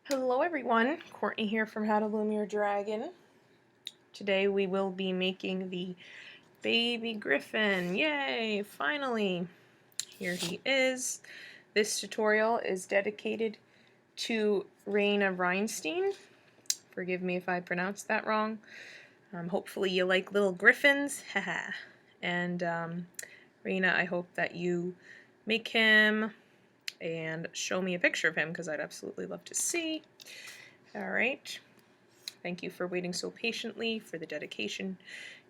Hello everyone, Courtney here from How to Loom Your Dragon. Today we will be making the baby Gryphon. Yay, finally! Here he is. This tutorial is dedicated to Raina Reinstein. Forgive me if I pronounced that wrong. Hopefully you like little griffins. Haha. And Raina, I hope that you make him and show me a picture of him because I'd absolutely love to see. Alright, thank you for waiting so patiently for the dedication.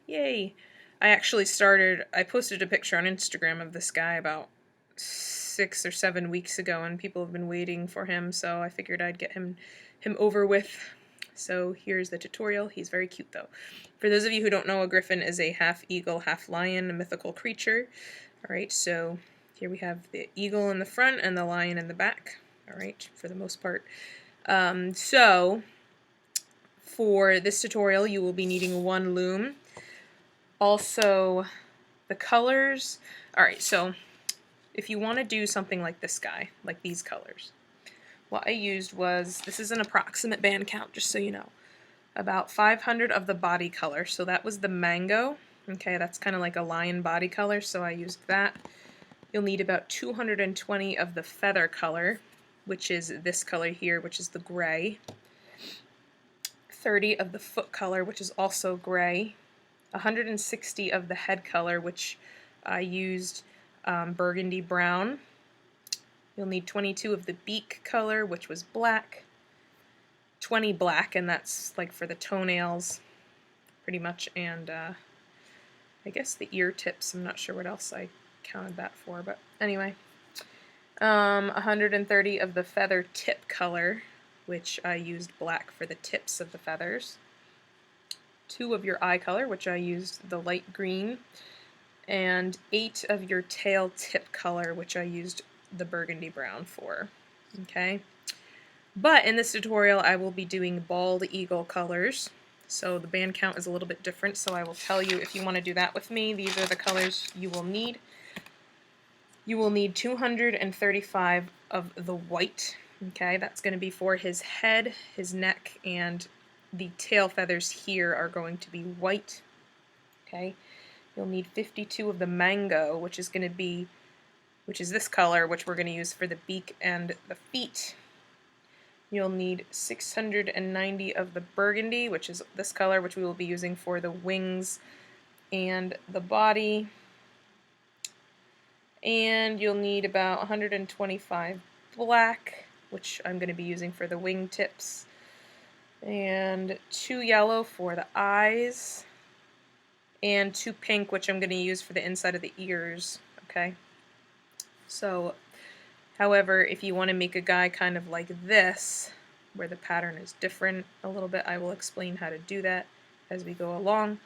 Yay! I posted a picture on Instagram of this guy about 6 or 7 weeks ago, and people have been waiting for him, so I figured I'd get him over with. So here's the tutorial. He's very cute though. For those of you who don't know, a griffin is a half eagle, half lion, a mythical creature. Alright, so here we have the eagle in the front and the lion in the back. Alright, for the most part. So for this tutorial you will be needing one loom. Also the colors. Alright, so if you want to do something like this guy, like these colors, what I used was, this is an approximate band count just so you know, about 500 of the body color. So that was the mango. Okay, that's kind of like a lion body color, so I used that. You'll need about 220 of the feather color, which is this color here, which is the gray. 30 of the foot color, which is also gray. 160 of the head color, which I used burgundy brown. You'll need 22 of the beak color, which was black. 20 black, and that's like for the toenails, pretty much, and I guess the ear tips. I'm not sure what else I counted that for, but anyway. 130 of the feather tip color, which I used black for the tips of the feathers. 2 of your eye color, which I used the light green. And 8 of your tail tip color, which I used the burgundy brown for. Okay? But in this tutorial I will be doing bald eagle colors, so the band count is a little bit different, so I will tell you if you want to do that with me. These are the colors you will need. You will need 235 of the white. Okay, that's going to be for his head, his neck, and the tail feathers here are going to be white. Okay, you'll need 52 of the mango, which is this color, which we're going to use for the beak and the feet. You'll need 690 of the burgundy, which is this color, which we will be using for the wings and the body. And you'll need about 125 black, which I'm going to be using for the wing tips. And 2 yellow for the eyes. And 2 pink, which I'm going to use for the inside of the ears. Okay? So, however, if you want to make a guy kind of like this, where the pattern is different a little bit, I will explain how to do that as we go along.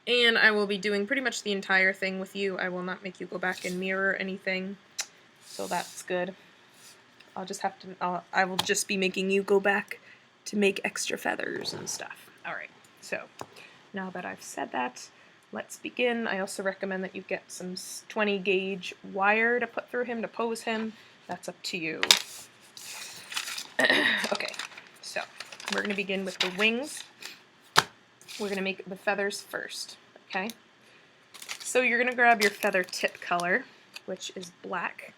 And I will be doing pretty much the entire thing with you. I will not make you go back and mirror anything, so that's good. I will just be making you go back to make extra feathers and stuff. Alright, so now that I've said that, let's begin. I also recommend that you get some 20 gauge wire to put through him to pose him. That's up to you. Okay, so we're going to begin with the wings. We're going to make the feathers first, okay? So you're going to grab your feather tip color, which is black.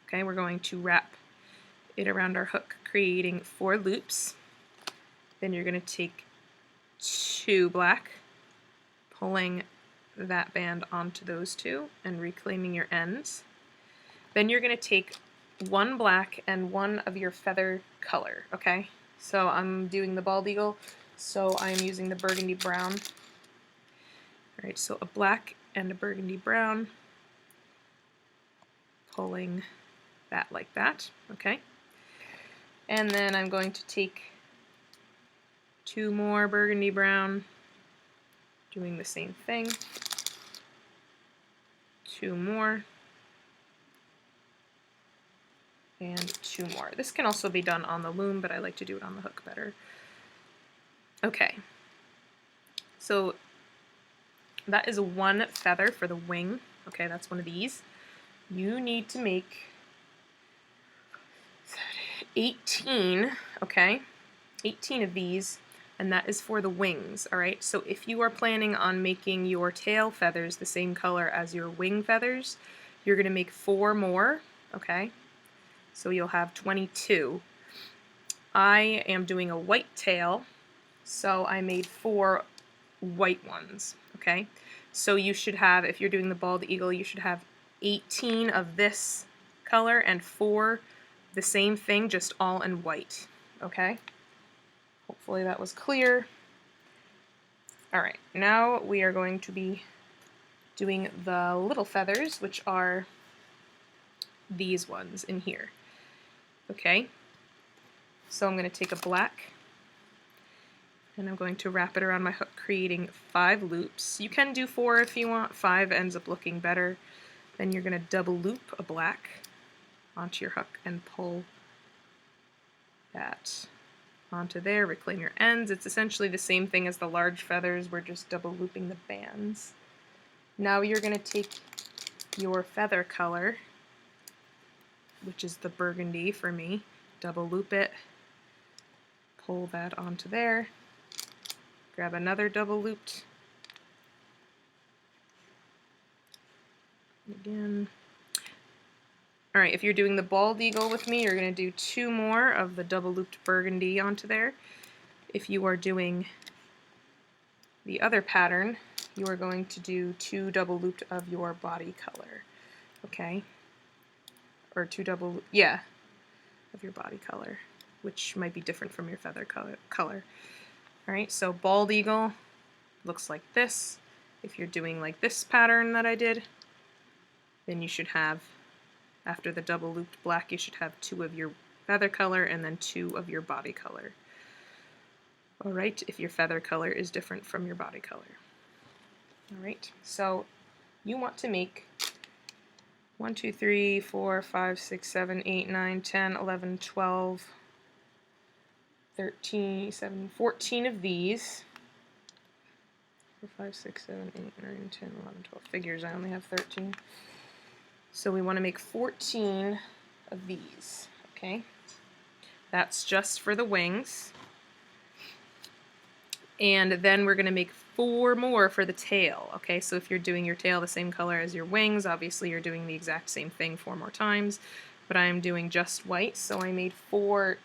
Okay, we're going to wrap it around our hook, creating 4 loops. Then you're going to take 2 black, pulling that band onto those 2 and reclaiming your ends. Then you're going to take 1 black and 1 of your feather color, okay? So I'm doing the bald eagle, so I'm using the burgundy brown. Alright, so a black and a burgundy brown, pulling that like that, okay? And then I'm going to take 2 more burgundy brown, doing the same thing. 2 more. And 2 more. This can also be done on the loom, but I like to do it on the hook better. Okay. So that is 1 feather for the wing. Okay, that's one of these. You need to make 18, okay? 18 of these, and that is for the wings, alright? So if you are planning on making your tail feathers the same color as your wing feathers, you're going to make 4 more, okay? So you'll have 22. I am doing a white tail, so I made 4 white ones, okay? So you should have, if you're doing the bald eagle, you should have 18 of this color and 4 the same thing, just all in white, okay? Hopefully that was clear. Alright, now we are going to be doing the little feathers, which are these ones in here. Okay, so I'm going to take a black and I'm going to wrap it around my hook, creating 5 loops. You can do 4 if you want. 5 ends up looking better. Then you're going to double loop a black onto your hook and pull that onto there, reclaim your ends. It's essentially the same thing as the large feathers, we're just double looping the bands. Now you're going to take your feather color, which is the burgundy for me, double loop it, pull that onto there, grab another double looped, again. Alright, if you're doing the bald eagle with me, you're going to do 2 more of the double looped burgundy onto there. If you are doing the other pattern, you are going to do 2 double looped of your body color, okay? Or 2 double, yeah, of your body color, which might be different from your feather color. Alright, so bald eagle looks like this. If you're doing like this pattern that I did, then you should have, after the double looped black, you should have 2 of your feather color and then 2 of your body color. Alright, if your feather color is different from your body color. Alright, so you want to make 1, 2, 3, 4, 5, 6, 7, 8, 9, 10, 11, 12, 13, 7, 14 of these. 4, 5, 6, 7, 8, 9, 10, 11, 12. Figures, I only have 13. So we want to make 14 of these, okay? That's just for the wings. And then we're going to make 4 more for the tail, okay? So if you're doing your tail the same color as your wings, obviously you're doing the exact same thing 4 more times, but I'm doing just white, so I made 4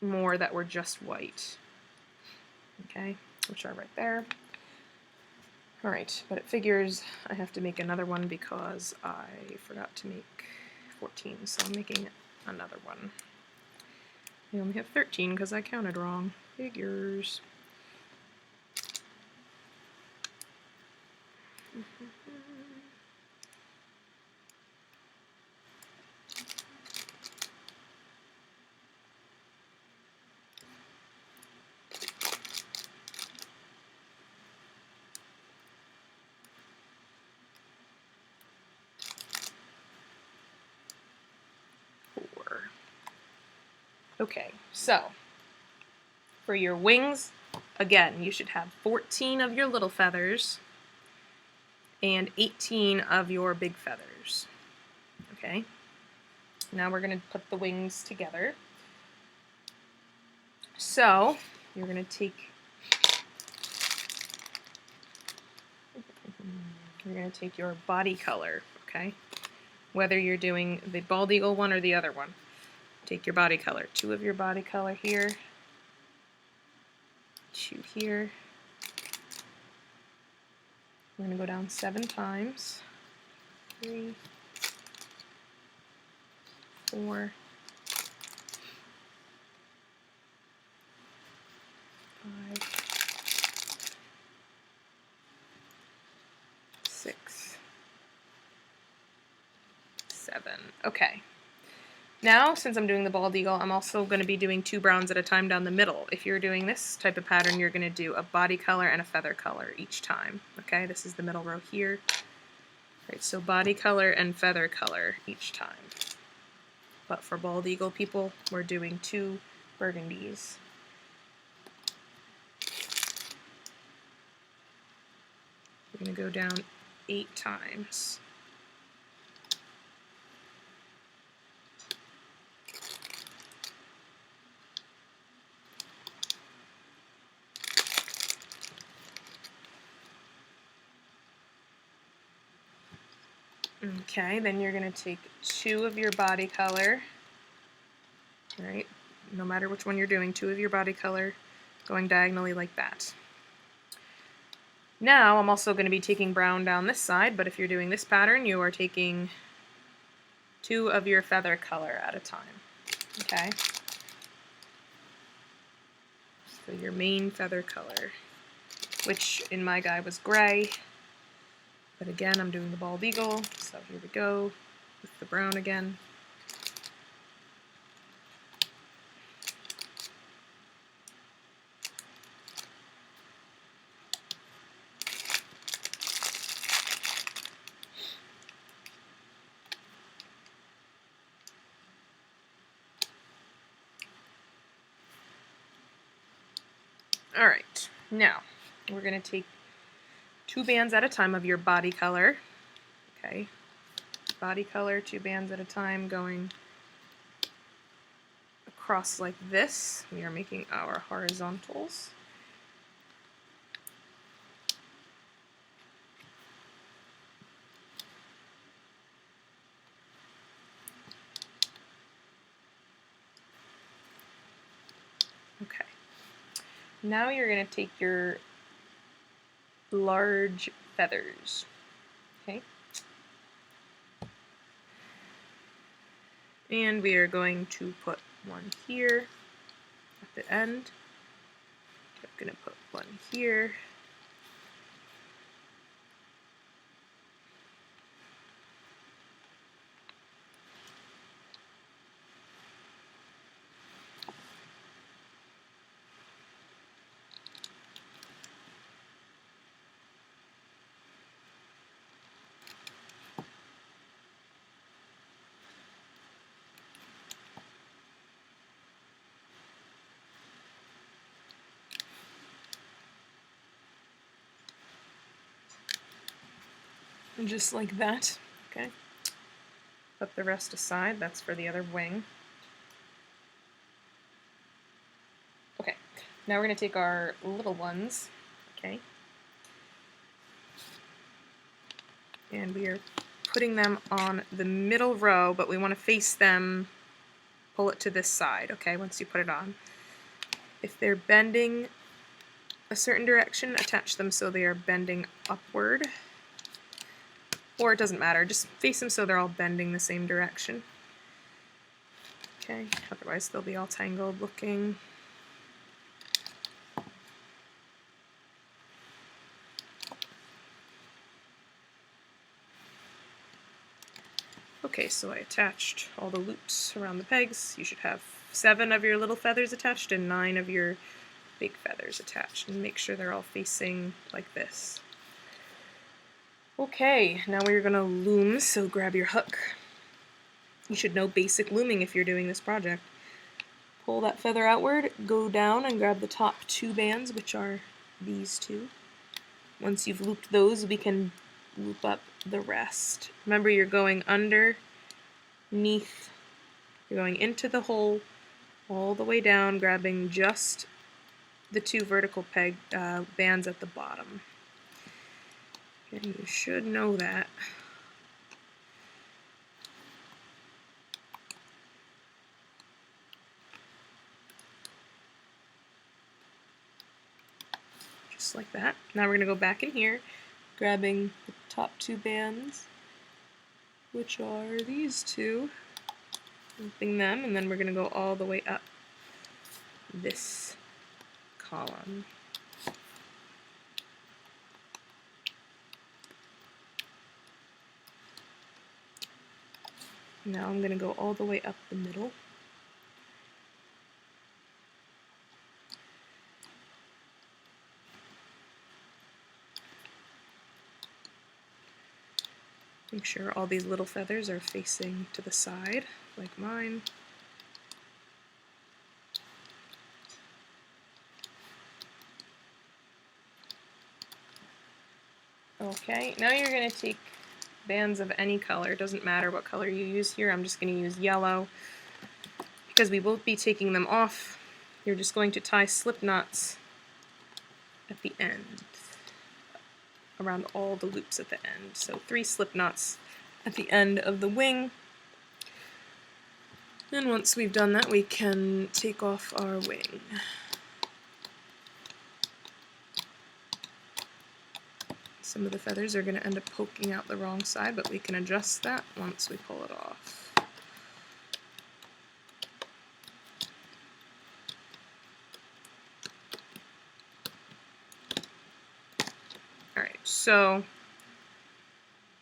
more that were just white, okay? Which are right there. Alright, but it figures I have to make another one because I forgot to make 14, so I'm making another one. I only have 13 because I counted wrong. Figures. Okay, so for your wings, again, you should have 14 of your little feathers and 18 of your big feathers. Okay, now we're going to put the wings together. So you're going to take your body color, okay? Whether you're doing the bald eagle one or the other one. Take your body color. 2 of your body color here. 2 here. We're going to go down 7 times. 3, 4, 5, 6, 7. Okay. Now, since I'm doing the bald eagle, I'm also going to be doing 2 browns at a time down the middle. If you're doing this type of pattern, you're going to do a body color and a feather color each time. Okay, this is the middle row here. Right, so body color and feather color each time. But for bald eagle people, we're doing 2 burgundies. We're going to go down 8 times. Okay, then you're going to take 2 of your body color, right? No matter which one you're doing, 2 of your body color going diagonally like that. Now I'm also going to be taking brown down this side, but if you're doing this pattern, you are taking 2 of your feather color at a time, okay? So your main feather color, which in my guy was gray, but again, I'm doing the bald eagle, so here we go with the brown again. All right, now we're going to take 2 bands at a time of your body color, okay? Body color, 2 bands at a time going across like this. We are making our horizontals. Okay. Now you're going to take your large feathers, okay? And we are going to put one here at the end. I'm going to put one here. And just like that, okay? Put the rest aside, that's for the other wing. Okay, now we're going to take our little ones, okay? And we are putting them on the middle row, but we want to face them, pull it to this side, okay, once you put it on. If they're bending a certain direction, attach them so they are bending upward. Or it doesn't matter, just face them so they're all bending the same direction. Okay, otherwise they'll be all tangled looking. Okay, so I attached all the loops around the pegs. You should have 7 of your little feathers attached and 9 of your big feathers attached. And make sure they're all facing like this. Okay, now we're going to loom, so grab your hook. You should know basic looming if you're doing this project. Pull that feather outward, go down and grab the top 2 bands, which are these 2. Once you've looped those, we can loop up the rest. Remember, you're going underneath, you're going into the hole, all the way down, grabbing just the 2 vertical peg bands at the bottom. And you should know that. Just like that. Now we're going to go back in here, grabbing the top 2 bands, which are these 2, looping them, and then we're going to go all the way up this column. Now I'm going to go all the way up the middle. Make sure all these little feathers are facing to the side, like mine. Okay, now you're going to take bands of any color. It doesn't matter what color you use here. I'm just going to use yellow because we will be taking them off. You're just going to tie slip knots at the end, around all the loops at the end. So 3 slip knots at the end of the wing. And once we've done that, we can take off our wing. Some of the feathers are going to end up poking out the wrong side, but we can adjust that once we pull it off. Alright, so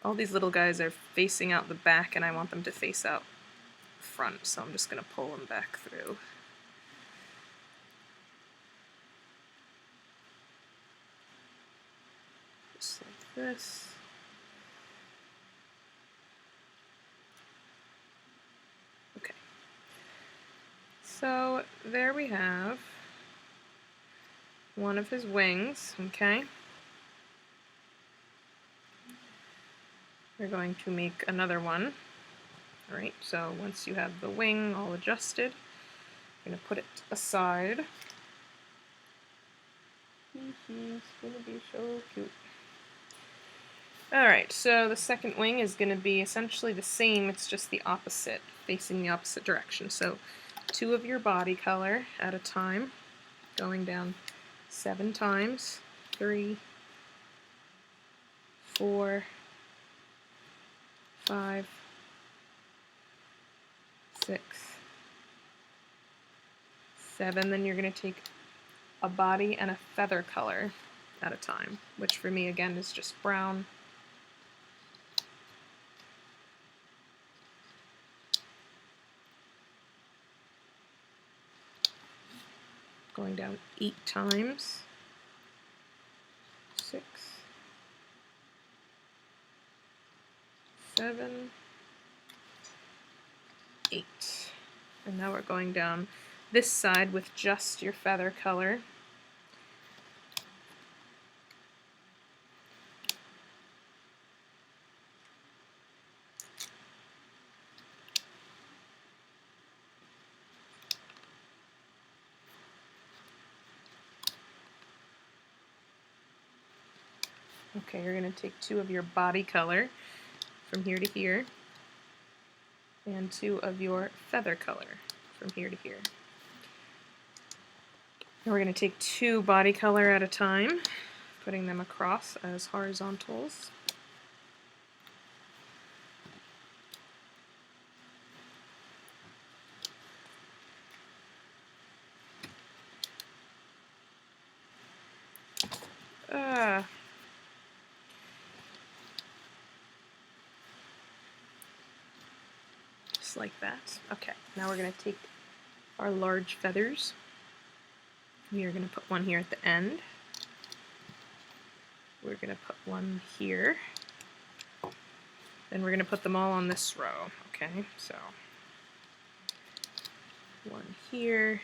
all these little guys are facing out the back, and I want them to face out front, so I'm just going to pull them back through. Just like this. Okay. So there we have one of his wings, okay? We're going to make another one. Alright, so once you have the wing all adjusted, I'm going to put it aside. He's going to be so cute. Alright, so the second wing is going to be essentially the same, it's just the opposite, facing the opposite direction. So 2 of your body color at a time, going down 7 times. 3, 4, 5, 6, 7. Then you're going to take a body and a feather color at a time, which for me again is just brown. Going down 8 times. 6, 7, 8. And now we're going down this side with just your feather color. Okay, you're going to take 2 of your body color from here to here, and 2 of your feather color from here to here. Now we're going to take 2 body color at a time, putting them across as horizontals. Just like that. Okay, now we're going to take our large feathers. We are going to put one here at the end. We're going to put one here. Then we're going to put them all on this row. Okay, so one here,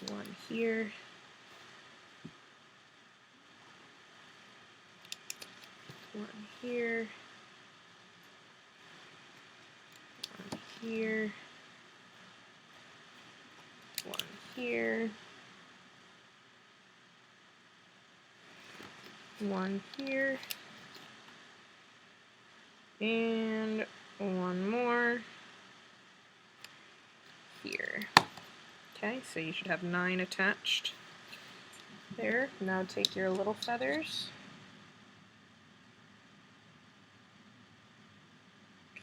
one here, one here, one here, one here, one here, and one more here. Okay, so you should have 9 attached there. Now take your little feathers.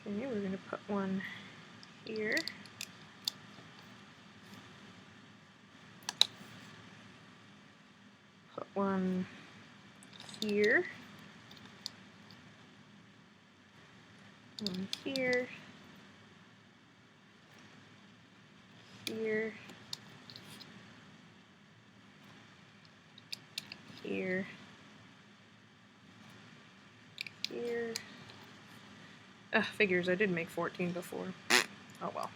Okay, we're going to put one here. Put one here. One here. Here. Here. Here. Figures, I did make 14 before. Oh well.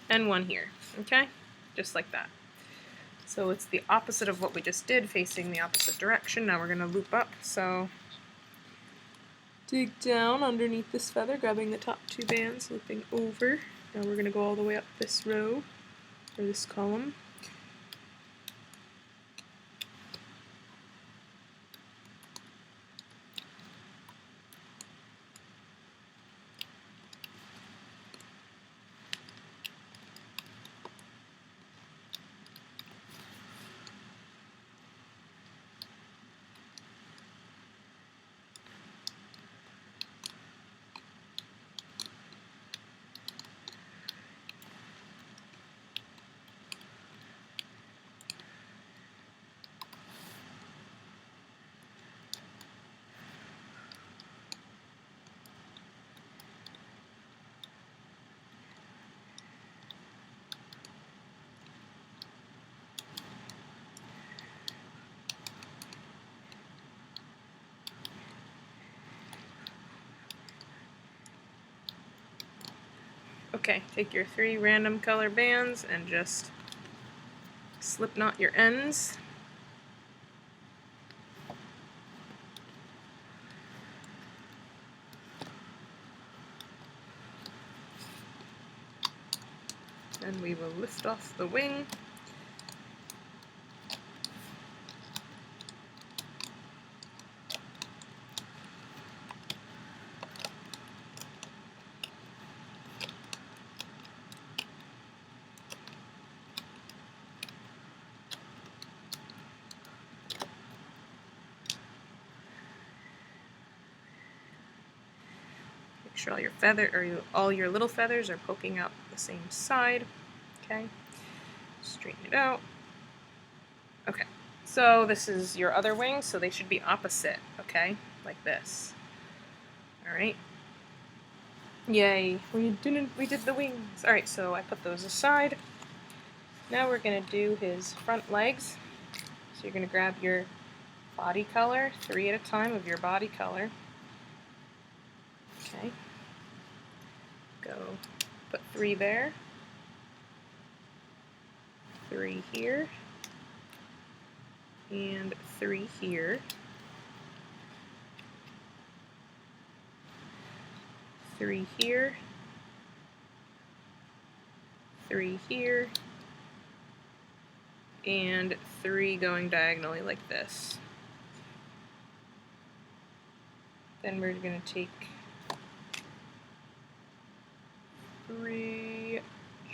And one here, okay? Just like that. So it's the opposite of what we just did, facing the opposite direction. Now we're going to loop up, so dig down underneath this feather, grabbing the top 2 bands, looping over. Now we're going to go all the way up this row, or this column. Okay, take your 3 random color bands and just slip knot your ends. And we will lift off the wing. Make sure all your little feathers are poking out the same side. Okay, straighten it out. Okay, so this is your other wing, so they should be opposite, okay? Like this. Alright. Yay, we did the wings. Alright, so I put those aside. Now we're gonna do his front legs. So you're gonna grab your body color, 3 at a time of your body color. Okay. Go put 3 there. 3 here. And 3 here. 3 here. 3 here. And 3 going diagonally like this. Then we're going to take 3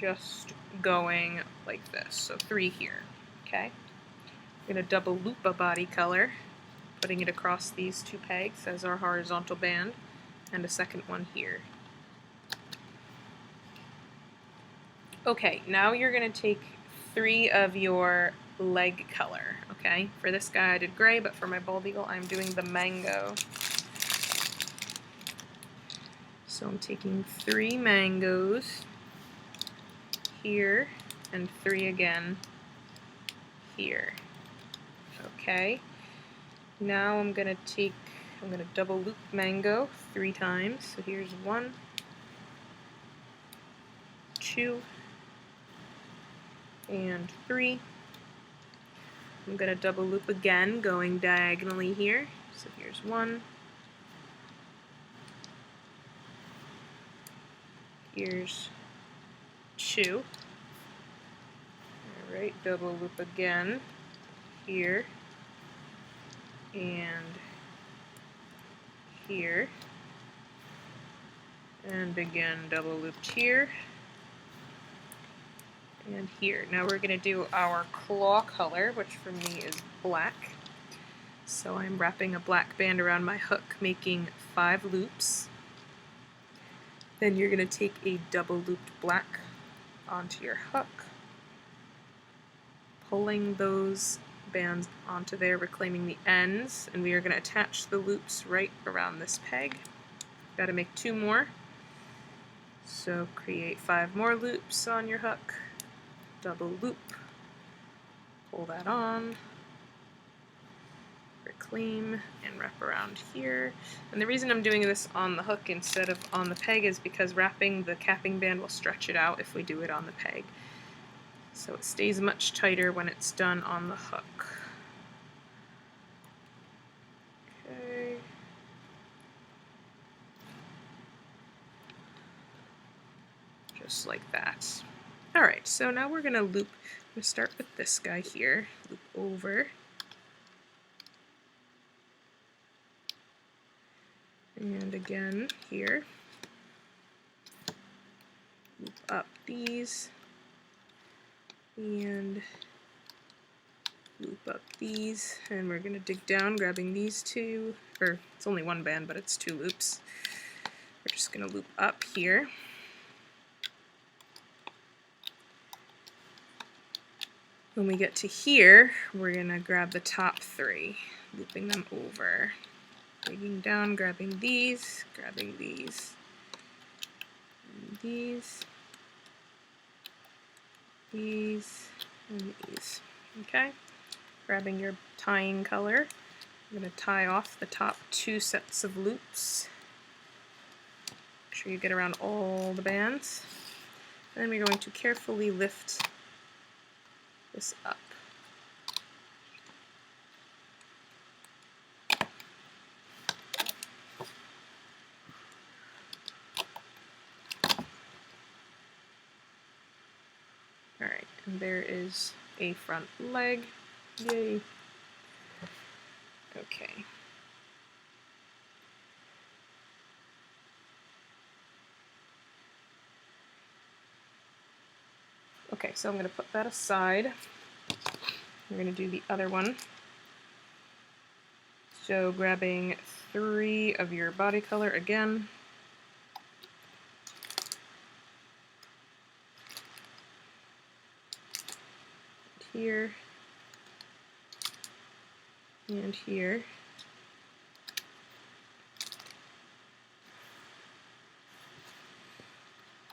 just going like this. So 3 here. Okay? We're going to double loop a body color, putting it across these 2 pegs as our horizontal band, and a second one here. Okay, now you're going to take 3 of your leg color, okay? For this guy I did gray, but for my bald eagle I'm doing the mango. So I'm taking 3 mangoes here, and 3 again here. Okay, now I'm going to double loop mango 3 times. So here's 1, 2, and 3. I'm going to double loop again, going diagonally here. So here's 1, here's 2. Alright, double loop again here, and here, and again double looped here, and here. Now we're going to do our claw color, which for me is black. So I'm wrapping a black band around my hook, making 5 loops. Then you're going to take a double looped black onto your hook, pulling those bands onto there, reclaiming the ends, and we are going to attach the loops right around this peg. Got to make 2 more. So create 5 more loops on your hook, double loop, pull that on, reclaim, and wrap around here. And the reason I'm doing this on the hook instead of on the peg is because wrapping the capping band will stretch it out if we do it on the peg. So it stays much tighter when it's done on the hook. Okay. Just like that. Alright, so now we're going to loop. I'm going to start with this guy here. Loop over. And again here. Loop up these. And loop up these, and we're going to dig down, grabbing these 2, or it's only 1 band, but it's 2 loops. We're just going to loop up here. When we get to here, we're going to grab the top 3, looping them over. Digging down, grabbing these, and these, and these. Okay? Grabbing your tying color. I'm going to tie off the top 2 sets of loops. Make sure you get around all the bands. And then we're going to carefully lift this up. Alright, and there is a front leg. Yay! Okay. Okay, so I'm going to put that aside. We're going to do the other one. So grabbing 3 of your body color again. Here. And here.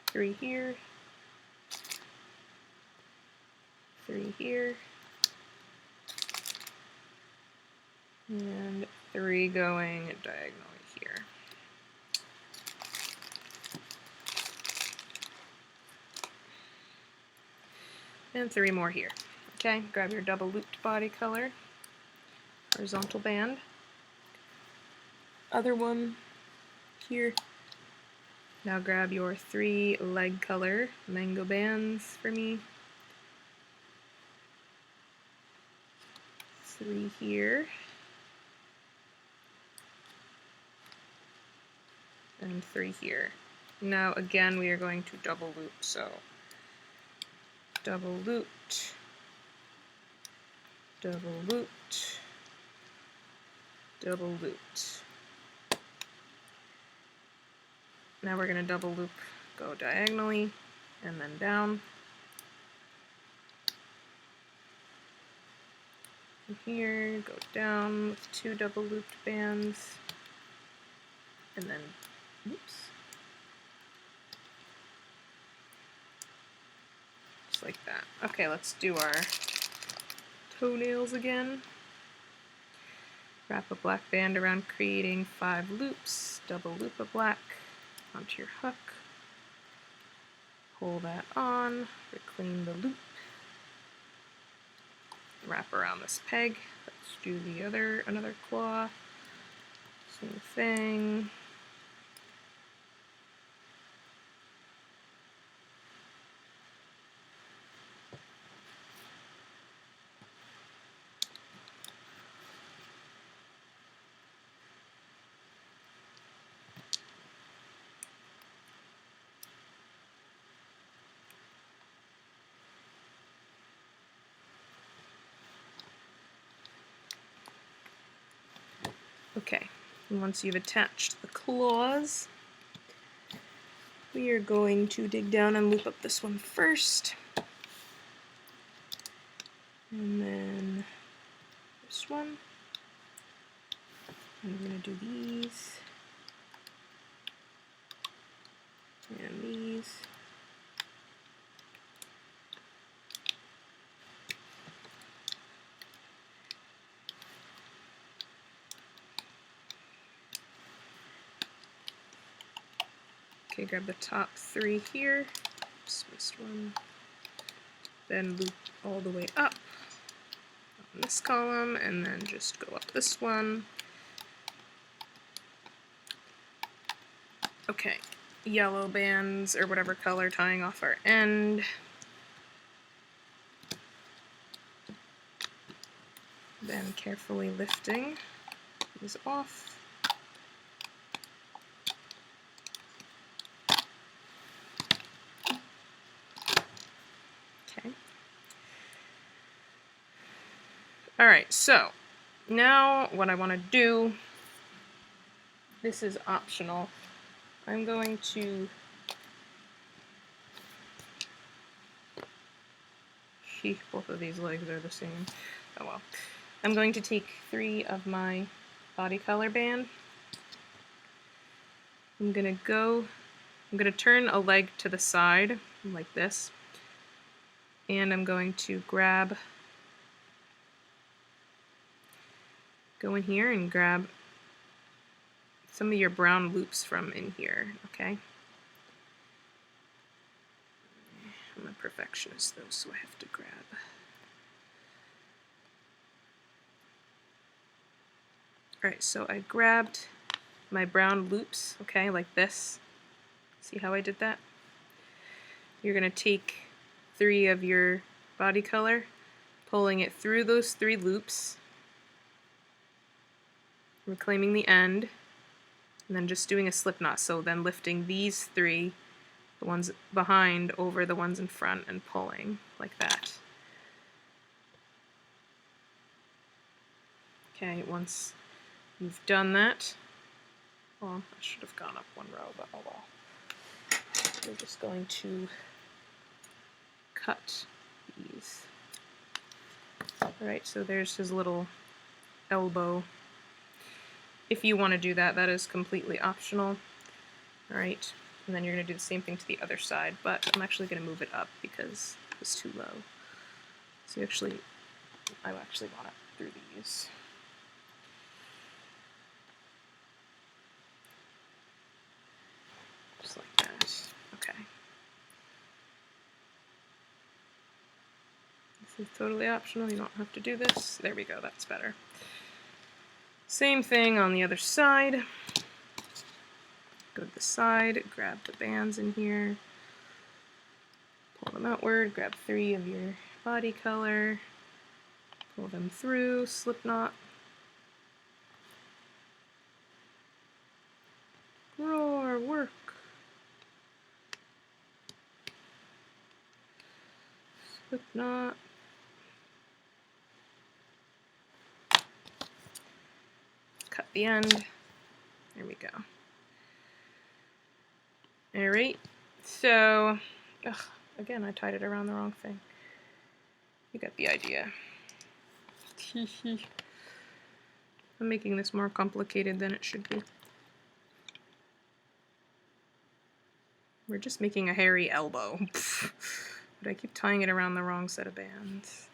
Three here. 3 here. And 3 going diagonally here. And 3 more here. Okay, grab your double looped body color, horizontal band. Other one here. Now grab your 3 leg color, mango bands for me. 3 here. And 3 here. Now again we are going to double loop, so double looped, double looped, double looped. Now we're going to double loop, go diagonally, and then down. From here, go down with 2 double looped bands, and then, oops. Just like that. Okay, let's do our toenails again. Wrap a black band around creating 5 loops, double loop a black onto your hook, pull that on, reclaim the loop, wrap around this peg. Let's do another claw, same thing. Okay, and once you've attached the claws, we are going to dig down and loop up this one first. And then this one. I'm going to do these. And these. Okay, grab the top 3 here. Oops, missed one. Then loop all the way up on this column, and then just go up this one. Okay, yellow bands or whatever color tying off our end. Then carefully lifting these off. Okay. Alright, so now what I want to do, this is optional. I'm going to both of these legs are the same. Oh well. I'm going to take 3 of my body color band. I'm going to turn a leg to the side like this, and I'm going to go in here and grab some of your brown loops from in here, okay? perfectionist though, so I have to grab. Alright, so I grabbed my brown loops, okay, like this. See how I did that? You're going to take 3 of your body color, pulling it through those 3 loops, reclaiming the end, and then just doing a slip knot. So then lifting these 3, the ones behind, over the ones in front and pulling like that. Okay, once you've done that, well, I should have gone up 1 row, but oh well. We're just going to cut these. Alright, so there's his little elbow. If you want to do that, that is completely optional. Alright, and then you're going to do the same thing to the other side, but I'm actually going to move it up because it was too low. So I actually want it through these. Just like that. Okay. This is totally optional, you don't have to do this. There we go, that's better. Same thing on the other side. Go to the side, grab the bands in here, pull them outward, grab 3 of your body color, pull them through, slip knot. Roar, work. Slip knot. Cut the end. There we go. Alright, so, again, I tied it around the wrong thing. You got the idea. I'm making this more complicated than it should be. We're just making a hairy elbow. But I keep tying it around the wrong set of bands.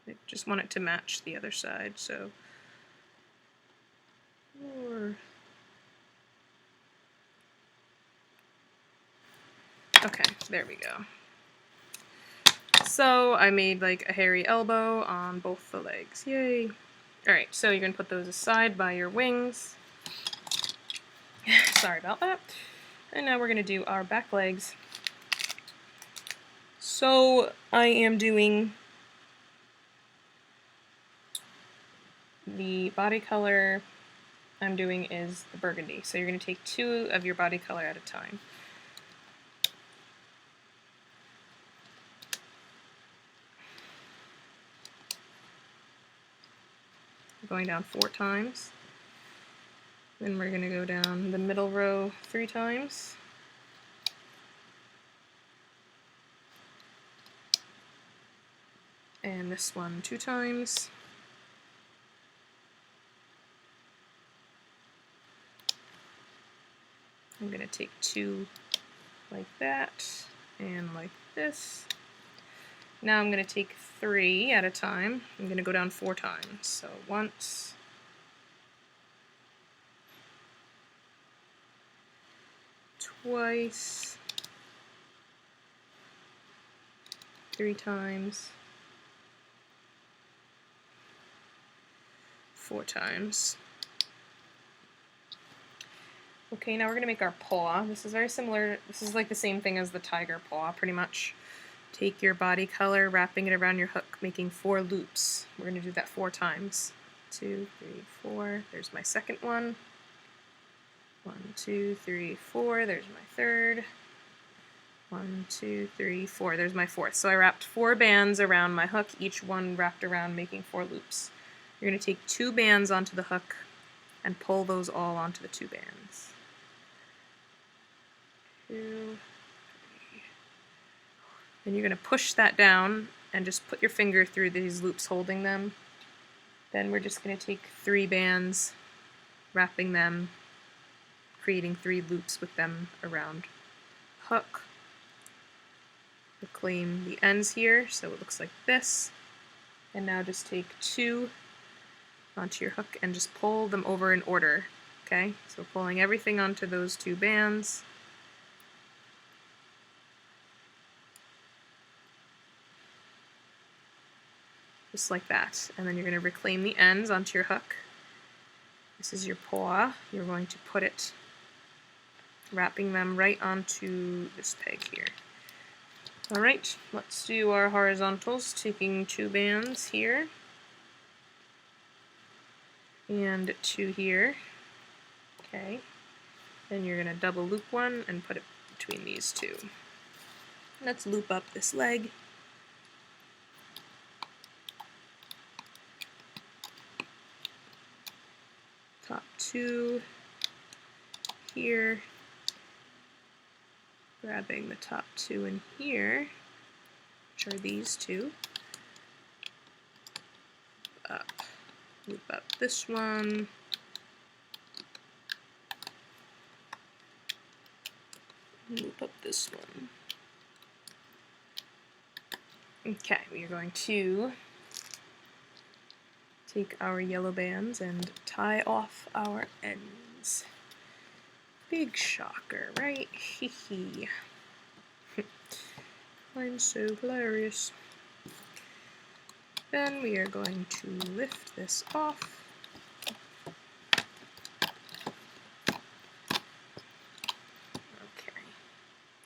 I just want it to match the other side, so. Okay, there we go. So I made like a hairy elbow on both the legs. Yay! Alright, so you're going to put those aside by your wings. Sorry about that. And now we're going to do our back legs. So I am doing the body color I'm doing is the Burgundy. So you're going to take 2 of your body color at a time. Going down 4 times. Then we're going to go down the middle row 3 times. And this one 2 times. I'm going to take 2 like that and like this. Now I'm going to take 3 at a time. I'm going to go down 4 times. So once, twice, 3 times, 4 times. Okay, now we're going to make our paw. This is very similar. This is like the same thing as the tiger paw, pretty much. Take your body color, wrapping it around your hook, making 4 loops. We're going to do that 4 times. 2, 3, 4. There's my second one. 1, 2, 3, 4. There's my third. 1, 2, 3, 4. There's my fourth. So I wrapped 4 bands around my hook, each one wrapped around, making 4 loops. You're going to take 2 bands onto the hook and pull those all onto the 2 bands. 2, 3. Then you're going to push that down and just put your finger through these loops holding them. Then we're just going to take 3 bands, wrapping them, creating 3 loops with them around the hook. Reclaim the ends here so it looks like this. And now just take 2 onto your hook and just pull them over in order. Okay, so pulling everything onto those 2 bands. just like that. And then you're going to reclaim the ends onto your hook. This is your paw. You're going to put it, wrapping them right onto this peg here. Alright, let's do our horizontals, taking 2 bands here, and 2 here. Okay, then you're going to double loop one and put it between these 2. Let's loop up this leg. Top 2 here, grabbing the top 2 in here, which are these 2. Up, loop up this one. Loop up this one. Okay, we are going to take our yellow bands and tie off our ends. Big shocker, right? Hee hee. I'm so hilarious. Then we are going to lift this off. Okay.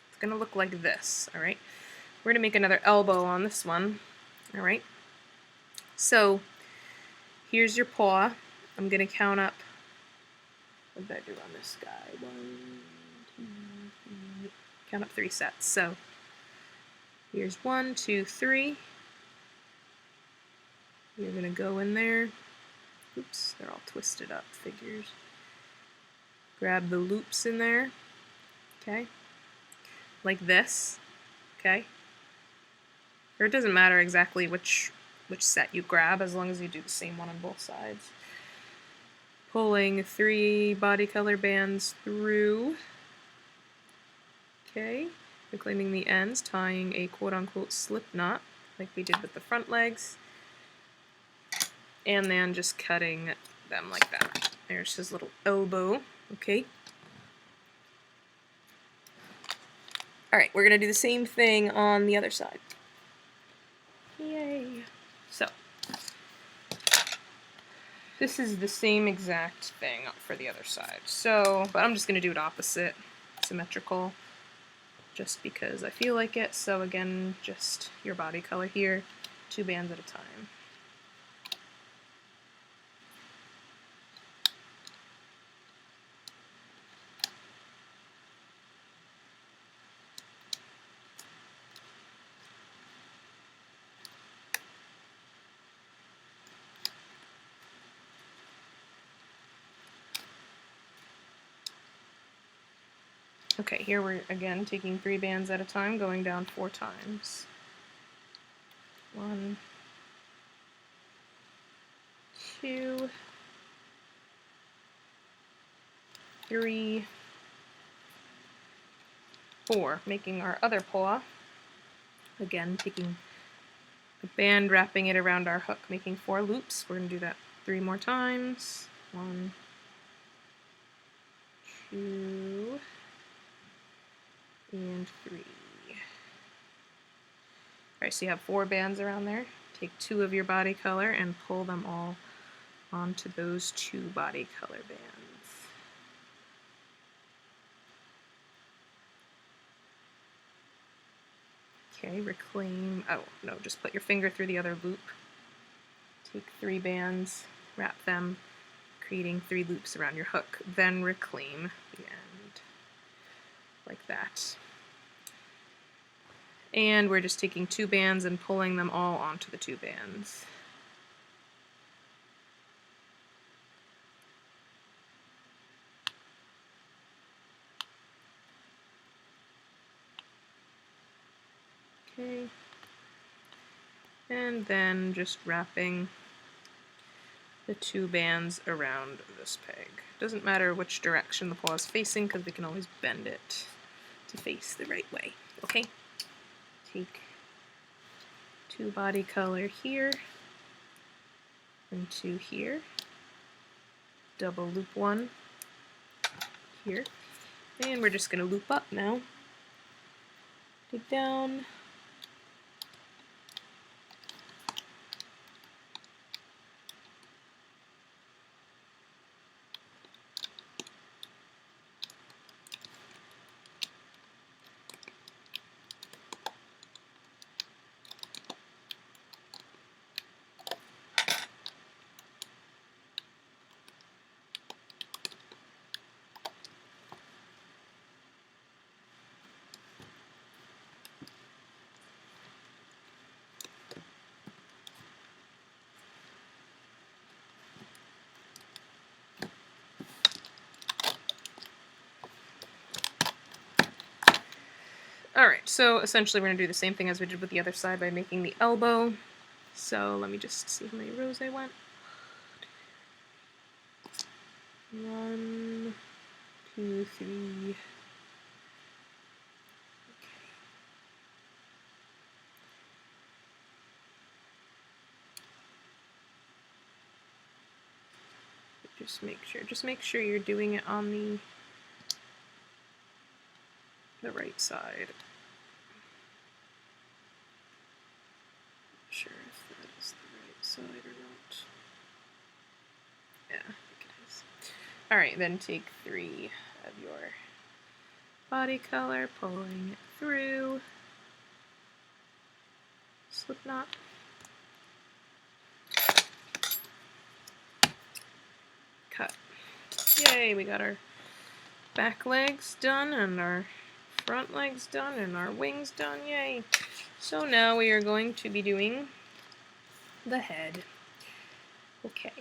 It's gonna look like this, alright? We're gonna make another elbow on this one, alright? So, here's your paw. I'm gonna count up. What did I do on this guy? 1, 2, 3. Count up 3 sets. So, here's 1, 2, 3. You're gonna go in there. Oops, they're all twisted up figures. Grab the loops in there. Okay. Like this. Okay. Or it doesn't matter exactly which set you grab, as long as you do the same one on both sides. Pulling 3 body color bands through. Okay. Reclaiming the ends, tying a quote-unquote slip knot, like we did with the front legs. And then just cutting them like that. There's his little elbow. Okay. Alright, we're going to do the same thing on the other side. Yay! So, this is the same exact thing for the other side. So, but I'm just going to do it opposite, symmetrical, just because I feel like it. So again, just your body color here, 2 bands at a time. Okay, here we're again taking 3 bands at a time, going down 4 times. 1, 2, 3, 4. Making our other paw. Again, taking a band, wrapping it around our hook, making 4 loops. We're going to do that 3 more times. 1, 2, and 3. Alright, so you have 4 bands around there. Take 2 of your body color and pull them all onto those 2 body color bands. Okay, reclaim, oh no, just put your finger through the other loop. Take 3 bands, wrap them, creating 3 loops around your hook, then reclaim the end, like that. And we're just taking 2 bands and pulling them all onto the 2 bands. Okay. And then just wrapping the 2 bands around this peg. Doesn't matter which direction the paw is facing, because we can always bend it to face the right way. Okay? Take 2 body color here and 2 here. Double loop 1 here. And we're just going to loop up now. Dig down. Alright, so essentially we're going to do the same thing as we did with the other side by making the elbow. So let me just see how many rows I went. 1, 2, 3. Just make sure you're doing it on the right side. Not sure if that is the right side or not. Yeah, I think it is. Alright, then take 3 of your body color, pulling it through. Slip knot. Cut. Yay, we got our back legs done and our front legs done and our wings done. Yay. So now we are going to be doing the head. Okay.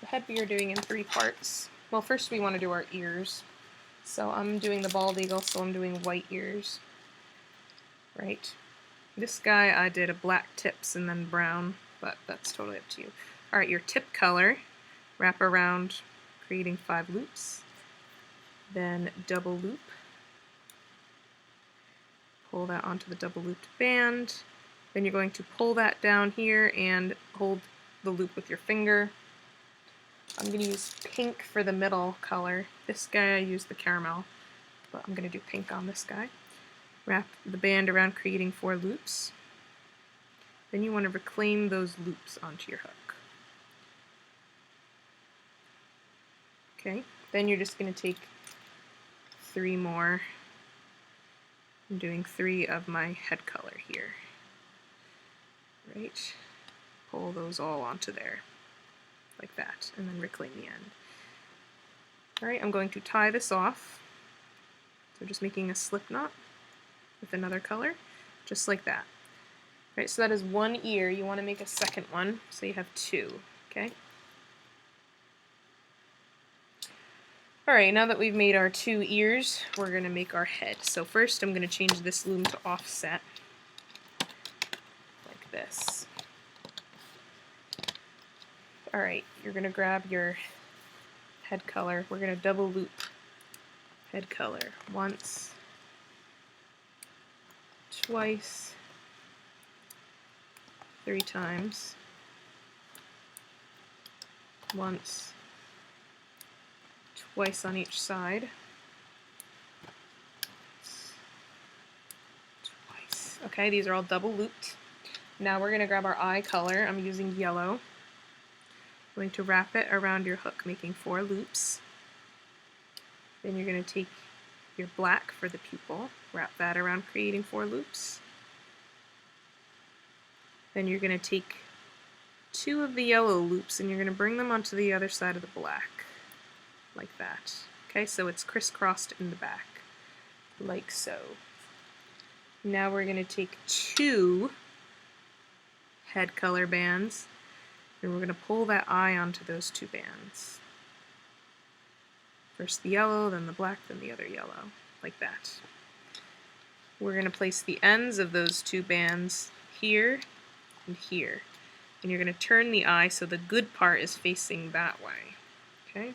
The head we are doing in 3 parts. Well, first we want to do our ears. So I'm doing the bald eagle, so I'm doing white ears. Right. This guy I did a black tips and then brown, but that's totally up to you. Alright, your tip color, wrap around, creating 5 loops. Then double loop. Pull that onto the double looped band. Then you're going to pull that down here and hold the loop with your finger. I'm going to use pink for the middle color. This guy I used the caramel, but I'm going to do pink on this guy. Wrap the band around, creating 4 loops. Then you want to reclaim those loops onto your hook. Okay, then you're just going to take 3 more. I'm doing 3 of my head color here. Right, pull those all onto there, like that, and then reclaim the end. Alright, I'm going to tie this off. So just making a slip knot with another color, just like that. Right, so that is 1 ear. You want to make a second one, so you have 2, okay? Alright, now that we've made our 2 ears, we're going to make our head. So first I'm going to change this loom to offset, like this. Alright, you're going to grab your head color. We're going to double loop head color once, twice, 3 times, once, twice on each side, twice. Okay, these are all double looped. Now we're going to grab our eye color. I'm using yellow. Going to wrap it around your hook, making 4 loops. Then you're going to take your black for the pupil, wrap that around, creating 4 loops. Then you're going to take 2 of the yellow loops and you're going to bring them onto the other side of the black, like that. Okay, so it's crisscrossed in the back, like so. Now we're going to take 2 head color bands and we're going to pull that eye onto those 2 bands. First the yellow, then the black, then the other yellow, like that. We're going to place the ends of those 2 bands here and here. And you're going to turn the eye so the good part is facing that way. Okay?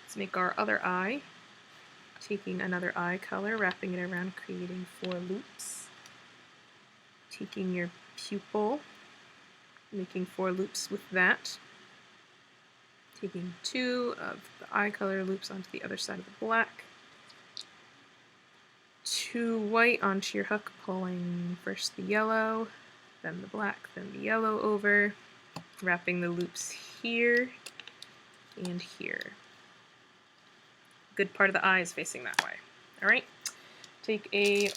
Let's make our other eye. Taking another eye color, wrapping it around, creating 4 loops. Taking your pupil, making 4 loops with that. Taking 2 of the eye color loops onto the other side of the black. 2 white onto your hook, pulling first the yellow, then the black, then the yellow over, wrapping the loops here and here. Good part of the eye is facing that way. Alright, take a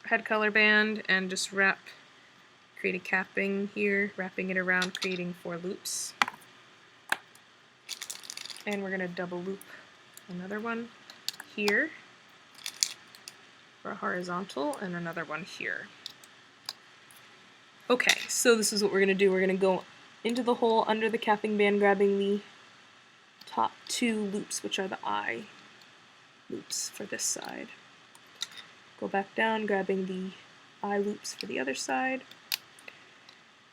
head color band and just create a capping here, wrapping it around, creating 4 loops. And we're going to double loop another one here for a horizontal and another one here. Okay, so this is what we're going to do. We're going to go into the hole under the capping band, grabbing the top 2 loops, which are the eye loops for this side. Go back down, grabbing the eye loops for the other side,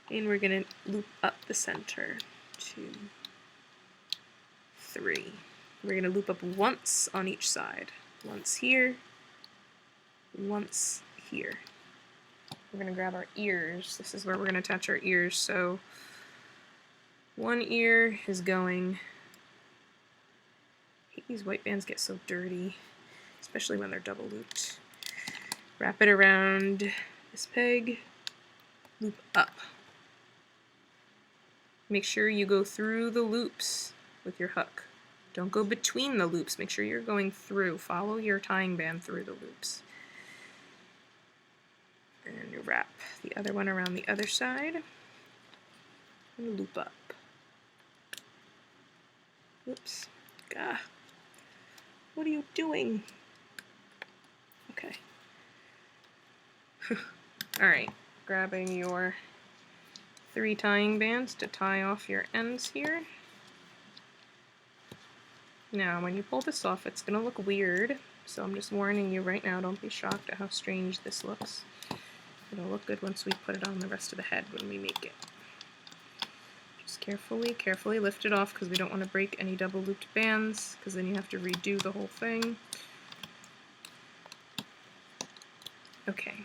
and we're going to loop up the center. 2, 3. We're going to loop up once on each side. Once here, once here. We're going to grab our ears. This is where we're going to attach our ears. So one ear is going, I hate these white bands get so dirty, especially when they're double looped. Wrap it around this peg, loop up. Make sure you go through the loops with your hook. Don't go between the loops. Make sure you're going through. Follow your tying band through the loops. And you wrap the other one around the other side and loop up. Oops. Gah. What are you doing? Okay. Alright, grabbing your 3 tying bands to tie off your ends here. Now, when you pull this off, it's going to look weird, so I'm just warning you right now, don't be shocked at how strange this looks. It'll look good once we put it on the rest of the head when we make it. Just carefully lift it off because we don't want to break any double looped bands, because then you have to redo the whole thing. Okay,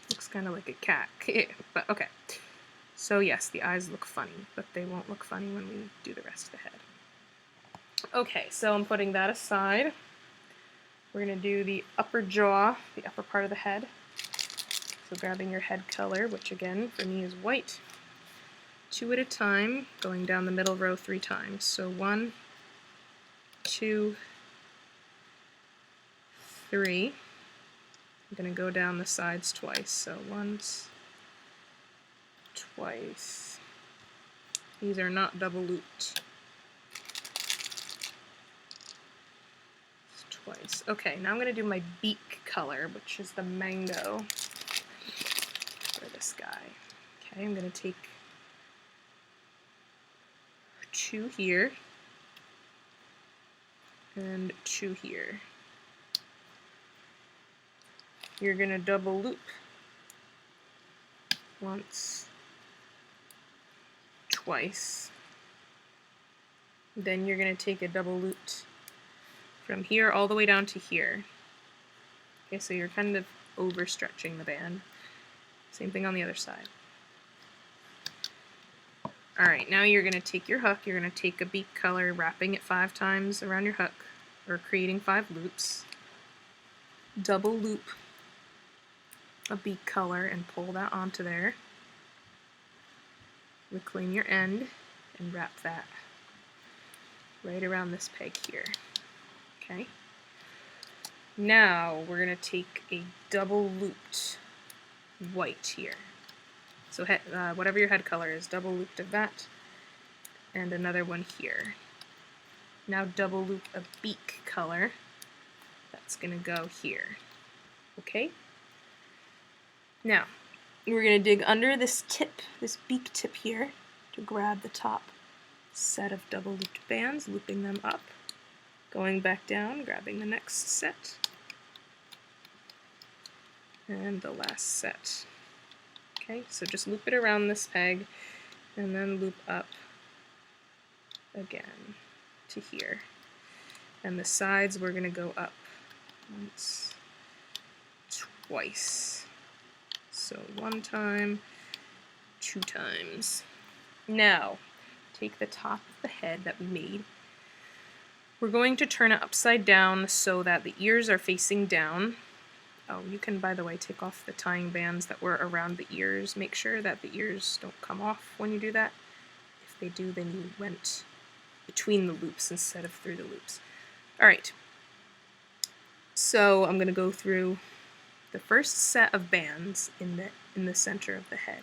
looks kind of like a cat, but okay. So yes, the eyes look funny, but they won't look funny when we do the rest of the head. Okay, so I'm putting that aside. We're going to do the upper jaw, the upper part of the head. So grabbing your head color, which again for me is white, 2 at a time, going down the middle row 3 times. So 1, 2, 3. I'm going to go down the sides twice. So once, twice. These are not double looped. Twice. Okay, now I'm going to do my beak color, which is the mango for this guy. Okay, I'm going to take 2 here and 2 here. You're going to double loop once, twice. Then you're going to take a double looped from here all the way down to here. Okay, so you're kind of overstretching the band. Same thing on the other side. Alright, now you're going to take your hook, you're going to take a beak color, wrapping it 5 times around your hook, or creating 5 loops. Double loop a beak color and pull that onto there. Reclaim your end and wrap that right around this peg here. Okay. Now we're going to take a double looped white here. So whatever your head color is, double looped of that, and another one here. Now double loop a beak color. That's going to go here. Okay? Now, we're going to dig under this tip, this beak tip here, to grab the top set of double looped bands, looping them up. Going back down, grabbing the next set, and the last set. Okay, so just loop it around this peg, and then loop up again to here. And the sides we're going to go up once, twice. So 1 time, 2 times. Now, take the top of the head that we made. We're going to turn it upside down so that the ears are facing down. Oh, you can, by the way, take off the tying bands that were around the ears. Make sure that the ears don't come off when you do that. If they do, then you went between the loops instead of through the loops. Alright, so I'm going to go through the first set of bands in the center of the head.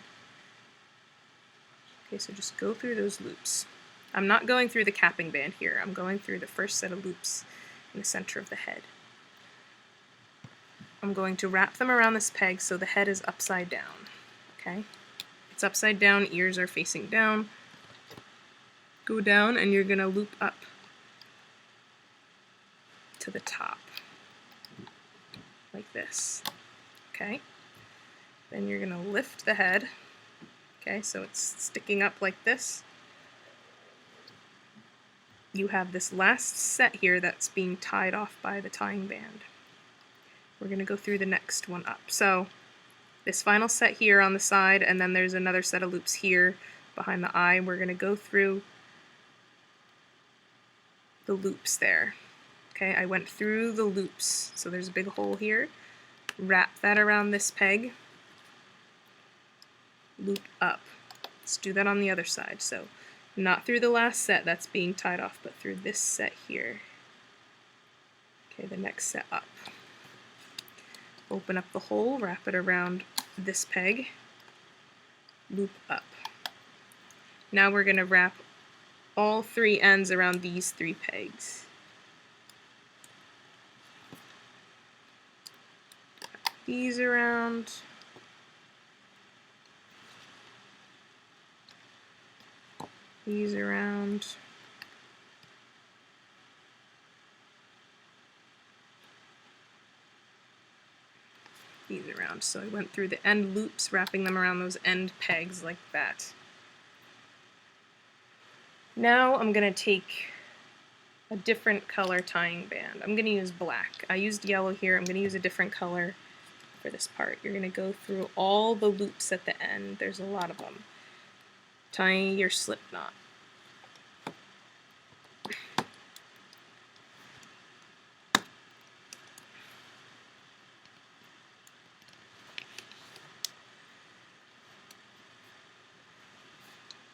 Okay, so just go through those loops. I'm not going through the capping band here. I'm going through the first set of loops in the center of the head. I'm going to wrap them around this peg so the head is upside down. Okay? It's upside down, ears are facing down. Go down and you're going to loop up to the top, like this, okay? Then you're gonna lift the head, okay, so it's sticking up like this. You have this last set here that's being tied off by the tying band. We're gonna go through the next one up. So this final set here on the side, and then there's another set of loops here behind the eye. We're gonna go through the loops there. Okay, I went through the loops, so there's a big hole here. Wrap that around this peg, loop up. Let's do that on the other side. So not through the last set that's being tied off, but through this set here. Okay, the next set up. Open up the hole, wrap it around this peg, loop up. Now we're going to wrap all three ends around these three pegs. These around. These around. These around. So I went through the end loops, wrapping them around those end pegs like that. Now I'm going to take a different color tying band. I'm going to use black. I used yellow here. I'm going to use a different color for this part. You're going to go through all the loops at the end. There's a lot of them. Tying your slip knot.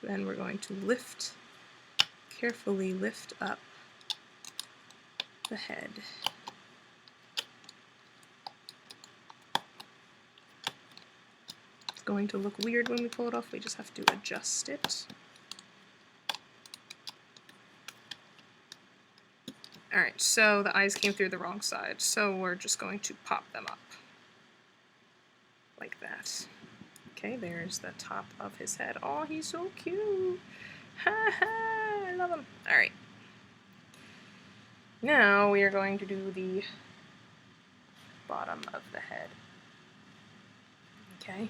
Then we're going to carefully lift up the head. It's going to look weird when we pull it off, we just have to adjust it. Alright, so the eyes came through the wrong side, so we're just going to pop them up. Like that. Okay, there's the top of his head. Oh, he's so cute! Ha ha! I love him! Alright. Now we are going to do the bottom of the head. Okay.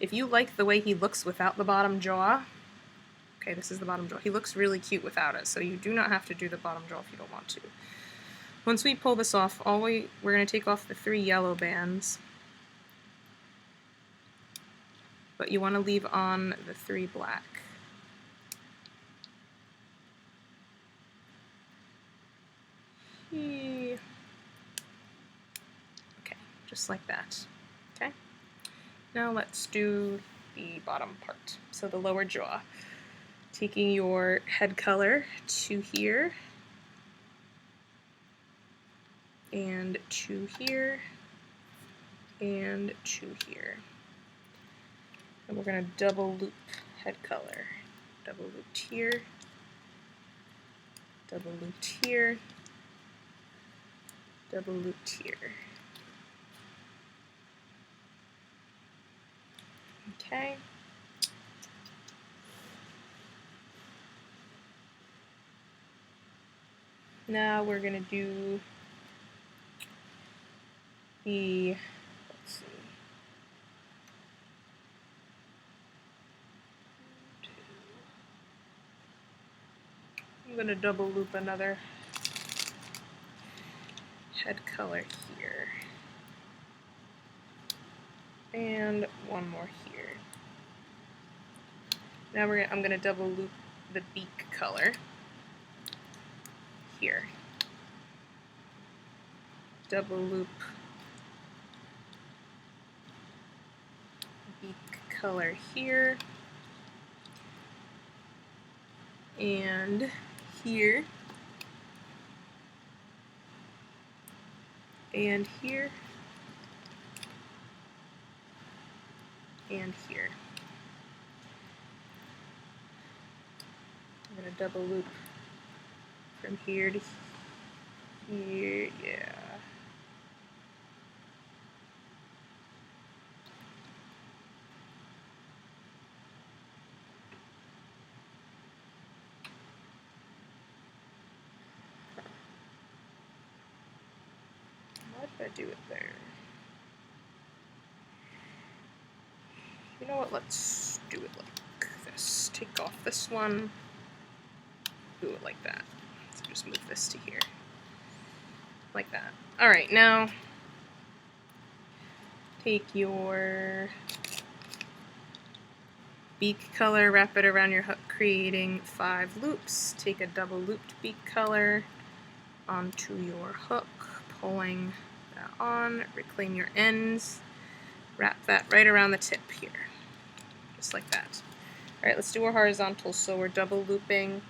If you like the way he looks without the bottom jaw, okay, this is the bottom jaw. He looks really cute without it, so you do not have to do the bottom jaw if you don't want to. Once we pull this off, we're going to take off the 3 yellow bands, but you want to leave on the 3 black. Okay, just like that. Okay. Now let's do the bottom part. So the lower jaw. Taking your head color to here, and to here, and to here. And we're going to double loop head color. Double looped here, double looped here, double looped here. Okay. Now we're going to do the, let's see, I'm going to double loop another head color here. And one more here. Now I'm going to double loop the beak color here. Double loop beak color here. And here. And here. And here. I'm going to double loop from here to here, yeah. Gotta do it there. You know what, let's do it like this. Take off this one, do it like that. So just move this to here. Like that. Alright, now take your beak color, wrap it around your hook, creating 5 loops. Take a double looped beak color onto your hook, pulling that on, reclaim your ends, wrap that right around the tip here, just like that. Alright, let's do our horizontal. So we're double looping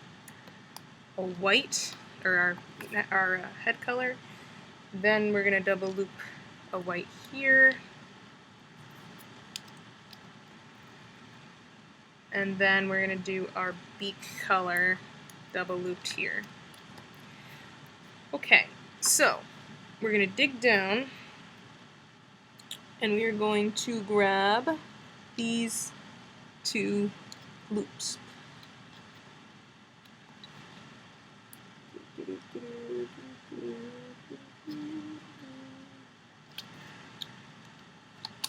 a white, or our head color. Then we're going to double loop a white here. And then we're going to do our beak color double looped here. Okay, so we're going to dig down and we are going to grab these 2 loops.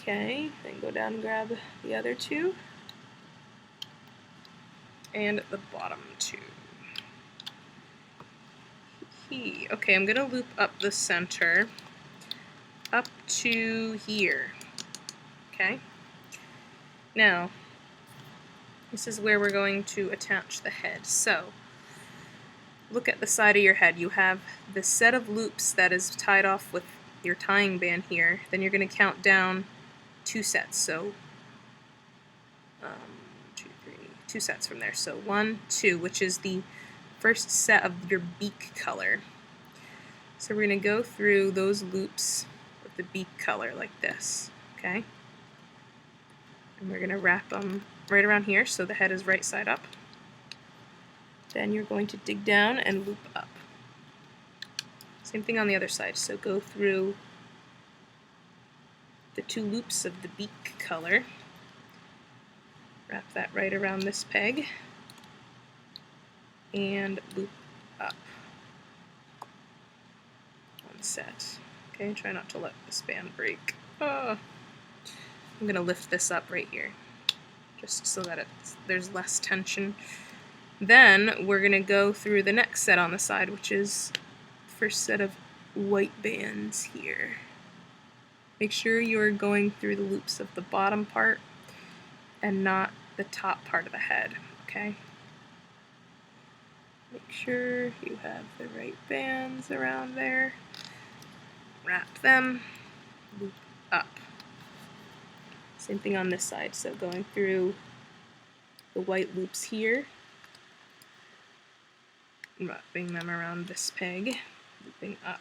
Okay, then go down and grab the other 2. And the bottom 2. Okay, I'm gonna loop up the center up to here. Okay. Now, this is where we're going to attach the head. So, look at the side of your head. You have the set of loops that is tied off with your tying band here. Then you're going to count down 2 sets. So, 2 sets from there. So 1, 2, which is the first set of your beak color. So we're going to go through those loops with the beak color like this, okay? And we're going to wrap them right around here so the head is right side up. Then you're going to dig down and loop up. Same thing on the other side. So go through the 2 loops of the beak color. Wrap that right around this peg and loop up. 1 set. Okay, try not to let this band break. Oh. I'm going to lift this up right here just so that there's less tension. Then we're going to go through the next set on the side, which is the first set of white bands here. Make sure you're going through the loops of the bottom part and not the top part of the head, okay? Make sure you have the right bands around there. Wrap them, loop up. Same thing on this side, so going through the white loops here, wrapping them around this peg, looping up.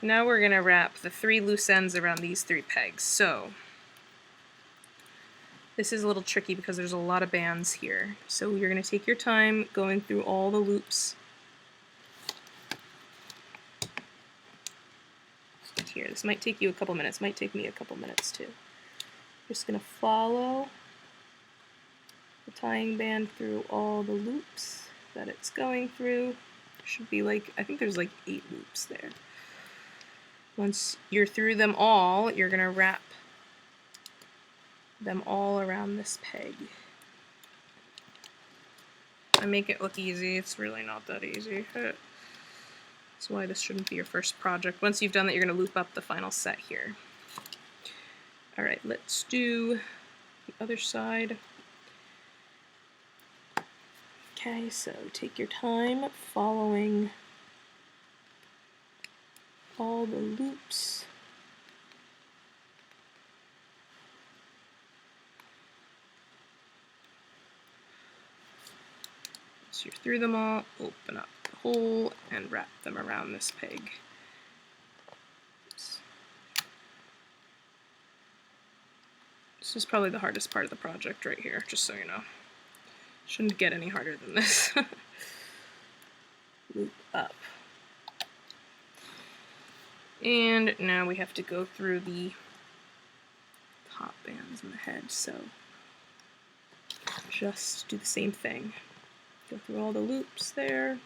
Now we're going to wrap the 3 loose ends around these 3 pegs. So this is a little tricky because there's a lot of bands here. So you're going to take your time going through all the loops here. This might take you a couple minutes, might take me a couple minutes too. Just going to follow the tying band through all the loops that it's going through. Should be like, I think there's like 8 loops there. Once you're through them all, you're going to wrap them all around this peg. I make it look easy. It's really not that easy. That's why this shouldn't be your first project. Once you've done that, you're going to loop up the final set here. Alright, let's do the other side. Okay, so take your time following all the loops. So you're through them all, open up the hole and wrap them around this peg. Oops. This is probably the hardest part of the project right here, just so you know. Shouldn't get any harder than this. Loop up. And now we have to go through the top bands in the head, so just do the same thing. Go through all the loops there.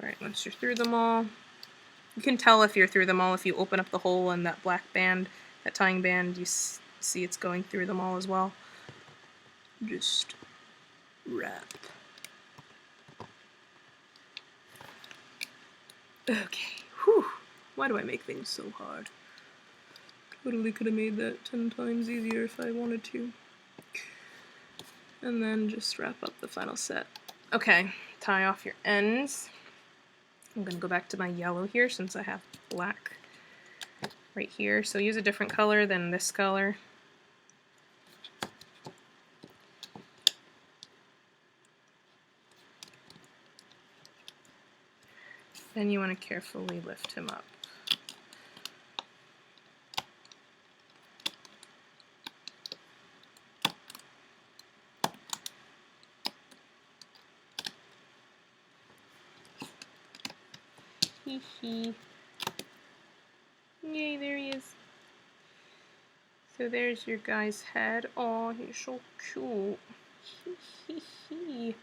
Alright, once you're through them all, you can tell if you're through them all if you open up the hole in that black band, that tying band, you see it's going through them all as well. Just wrap. Okay, whew. Why do I make things so hard? Totally could have made that 10 times easier if I wanted to. And then just wrap up the final set. Okay, tie off your ends. I'm going to go back to my yellow here since I have black right here. So use a different color than this color. Then you want to carefully lift him up. Hee hee. Yay, there he is. So there's your guy's head. Oh, he's so cute. Hee hee hee.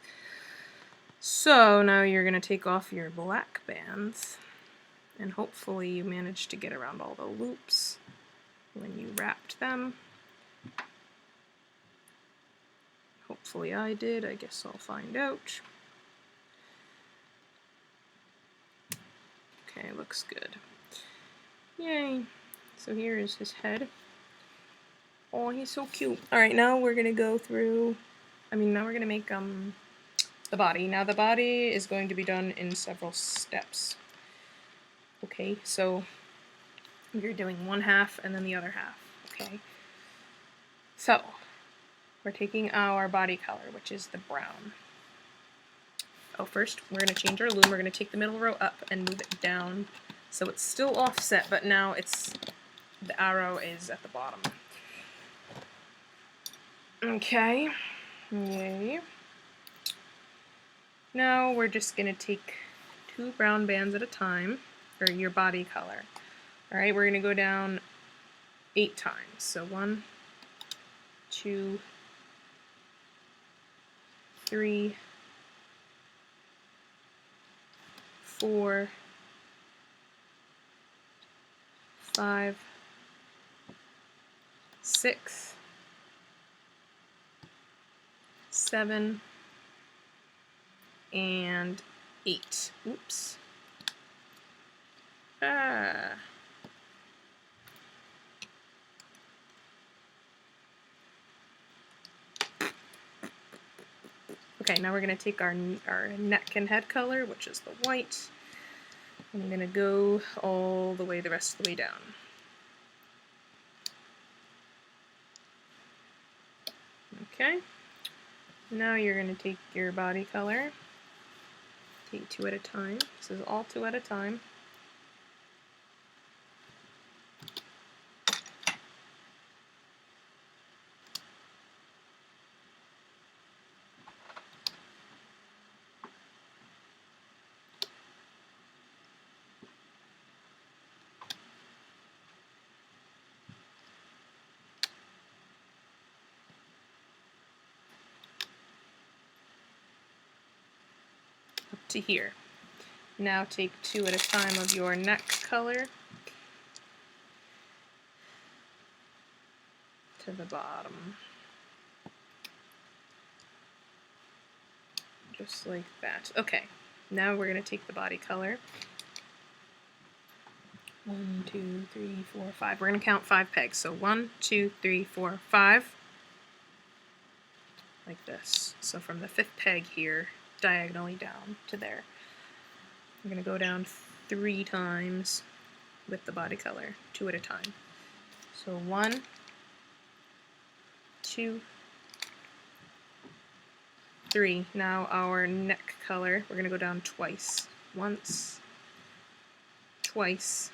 So now you're going to take off your black bands, and hopefully you managed to get around all the loops when you wrapped them. Hopefully I did. I guess I'll find out. Okay, looks good. Yay. So here is his head. Oh, he's so cute. Alright, now we're going to go through, now we're going to make the body. Now the body is going to be done in several steps. Okay, so you're doing one half and then the other half. Okay, so we're taking our body color, which is the brown. Oh, first we're going to change our loom. We're going to take the middle row up and move it down so it's still offset, but now the arrow is at the bottom. Okay, yay. Now we're just going to take 2 brown bands at a time, or your body color. Alright, we're going to go down 8 times. So 1, 2, 3, 4, 5, 6, 7, and 8. Oops. Okay, now we're going to take our neck and head color, which is the white. I'm going to go all the way the rest of the way down. Okay, now you're going to take your body color, take 2 at a time. This is all 2 at a time. To here. Now take 2 at a time of your neck color to the bottom. Just like that. Okay, now we're going to take the body color. 1, 2, 3, 4, 5. We're going to count 5 pegs. So 1, 2, 3, 4, 5. Like this. So from the 5th peg here, diagonally down to there. I'm going to go down 3 times with the body color, 2 at a time. So 1, 2, 3. Now our neck color, we're going to go down twice. Once, twice,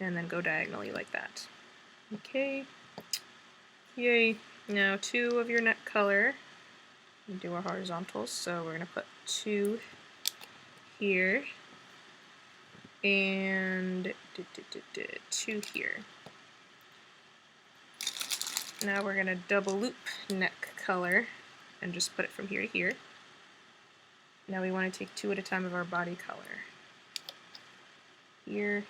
and then go diagonally like that. Okay. Yay. Now 2 of your neck color. We do our horizontals, so we're going to put 2 here and 2 here. Now we're going to double loop neck color and just put it from here to here. Now we want to take 2 at a time of our body color. Here,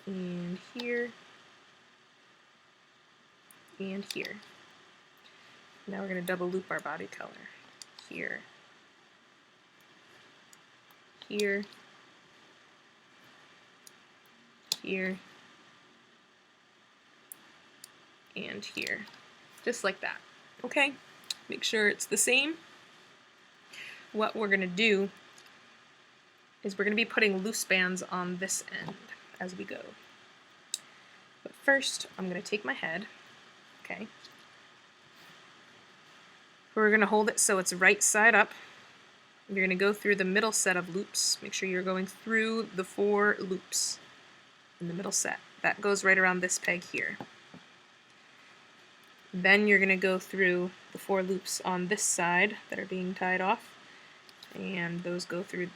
and here, and here. Now we're going to double loop our body color. Here, here, here, and here. Just like that. Okay? Make sure it's the same. What we're going to do is we're going to be putting loose bands on this end as we go. But first, I'm going to take my head, okay? We're going to hold it so it's right side up. You're going to go through the middle set of loops. Make sure you're going through the 4 loops in the middle set. That goes right around this peg here. Then you're going to go through the 4 loops on this side that are being tied off, and those go through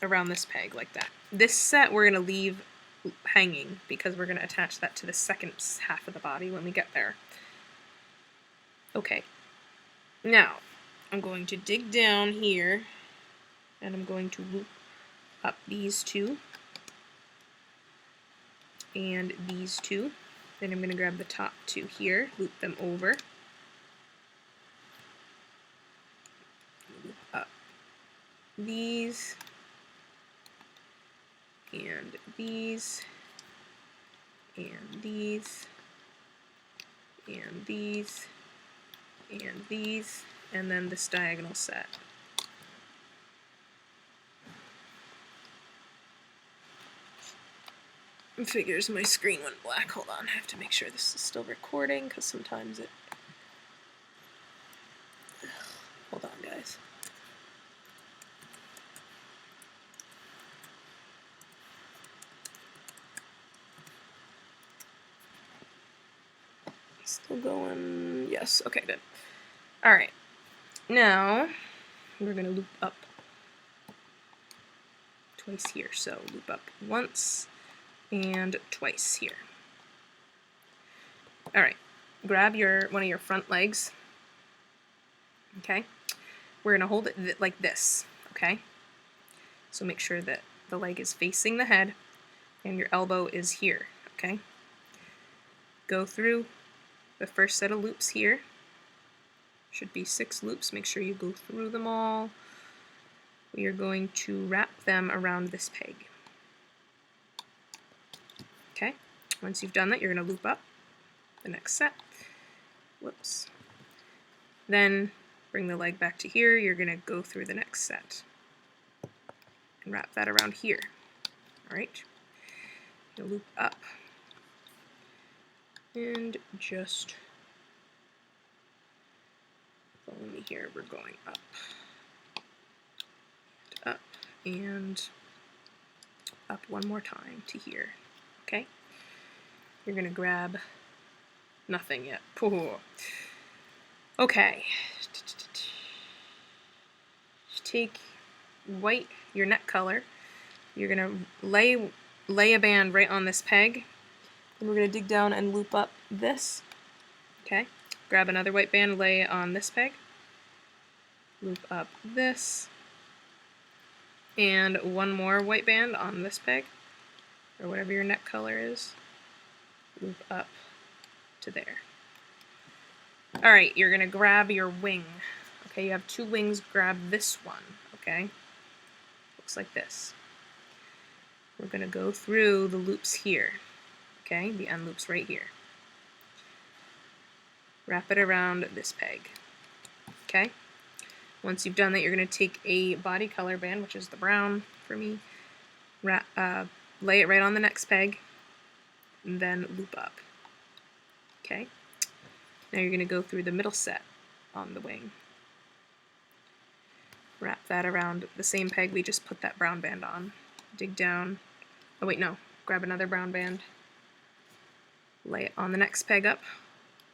around this peg like that. This set we're going to leave hanging because we're going to attach that to the second half of the body when we get there. Okay, now I'm going to dig down here and I'm going to loop up these 2 and these 2. Then I'm going to grab the top 2 here, loop them over, loop up these, and these, and these, and these, and these, and then this diagonal set. Figures my screen went black. Hold on, I have to make sure this is still recording because sometimes it... Hold on, guys. Still going? Yes, okay, good. Alright, now we're going to loop up twice here. So loop up once and twice here. Alright, grab one of your front legs, okay? We're going to hold it like this, okay? So make sure that the leg is facing the head and your elbow is here, okay? Go through the first set of loops here. Should be 6 loops. Make sure you go through them all. We are going to wrap them around this peg. Okay? Once you've done that, you're going to loop up the next set. Whoops. Then bring the leg back to here. You're going to go through the next set and wrap that around here. Alright? You'll loop up and just follow me here. We're going up, up, and up one more time to here. Okay? You're going to grab nothing yet. Okay. Take white, your neck color. You're going to lay a band right on this peg. And we're going to dig down and loop up this. Okay? Grab another white band, lay it on this peg. Loop up this. And one more white band on this peg, or whatever your neck color is. Loop up to there. Alright, you're going to grab your wing. Okay, you have 2 wings, grab this one. Okay? Looks like this. We're going to go through the loops here. Okay, the end loop's right here. Wrap it around this peg. Okay? Once you've done that, you're going to take a body color band, which is the brown for me, lay it right on the next peg, and then loop up. Okay? Now you're going to go through the middle set on the wing. Wrap that around the same peg we just put that brown band on. Dig down. Oh wait, no. Grab another brown band. Lay it on the next peg up.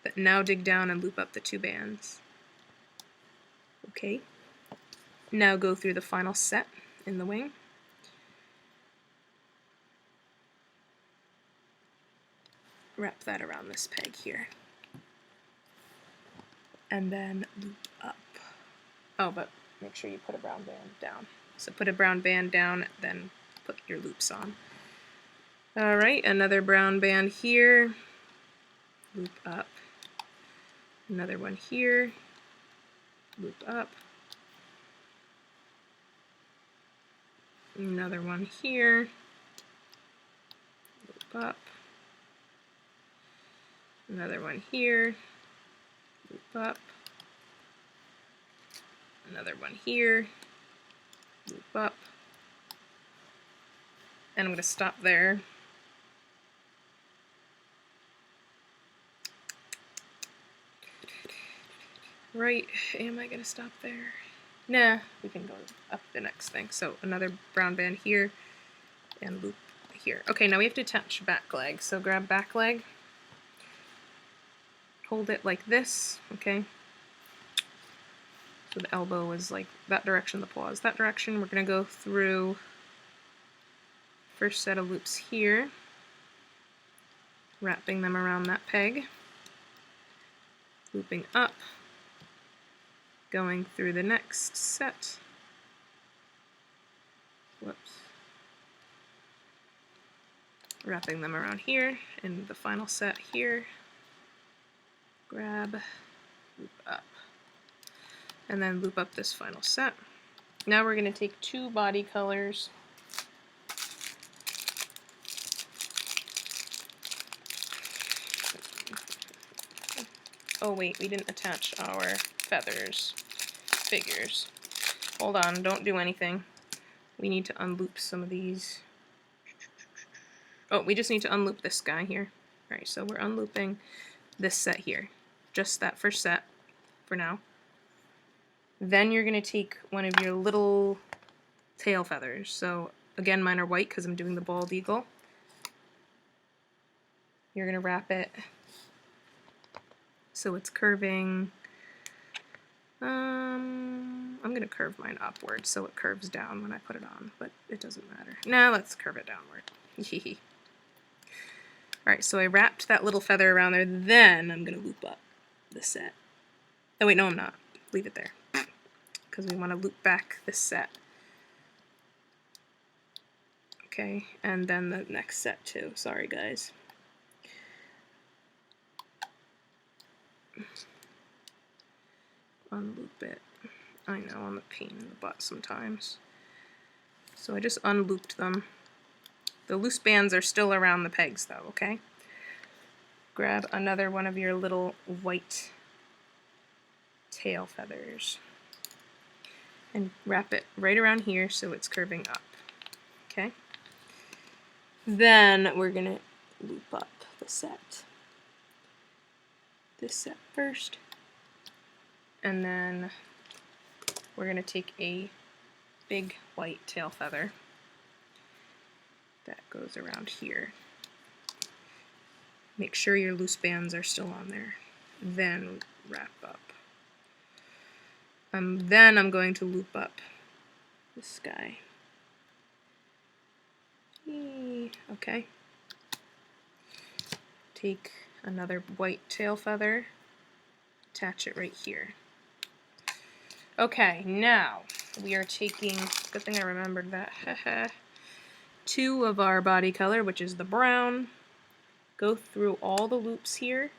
But now dig down and loop up the 2 bands. Okay. Now go through the final set in the wing. wrap that around this peg here. And then loop up. Oh, but make sure you put a brown band down. So put a brown band down, then put your loops on. Alright, another brown band here. Loop up. Another one here. Loop up. Another one here. Loop up. Another one here. Loop up. Another one here. Loop up. And I'm going to stop there. Right, am I going to stop there? Nah, we can go up the next thing. So another brown band here and loop here. Okay, now we have to attach back leg. So grab back leg, hold it like this, okay? So the elbow is like that direction, the paw is that direction. We're going to go through first set of loops here, wrapping them around that peg, looping up, going through the next set. Whoops. Wrapping them around here, and the final set here. Grab, loop up, and then loop up this final set. Now we're going to take two body colors. Oh wait, we didn't attach our feathers. Figures. Hold on, don't do anything. We need to unloop some of these. Oh, we just need to unloop this guy here. Alright, so we're unlooping this set here. Just that first set for now. Then you're going to take one of your little tail feathers. So again, mine are white because I'm doing the bald eagle. You're going to wrap it so it's curving. I'm going to curve mine upward so it curves down when I put it on, but it doesn't matter. Now let's curve it downward. Alright, so I wrapped that little feather around there, then I'm going to loop up the set. Oh wait, no I'm not. Leave it there. Because we want to loop back this set. Okay, and then the next set too. Sorry guys. Unloop it. I know, I'm a pain in the butt sometimes. So I just unlooped them. The loose bands are still around the pegs though, okay? Grab another one of your little white tail feathers and wrap it right around here so it's curving up, okay? Then we're gonna loop up the set. This set first, and then we're gonna take a big white tail feather that goes around here. Make sure your loose bands are still on there. Then wrap up. Then I'm going to loop up this guy. Okay. Take another white tail feather, attach it right here. Okay, now we are taking, good thing I remembered that, two of our body color, which is the brown. Go through all the loops here.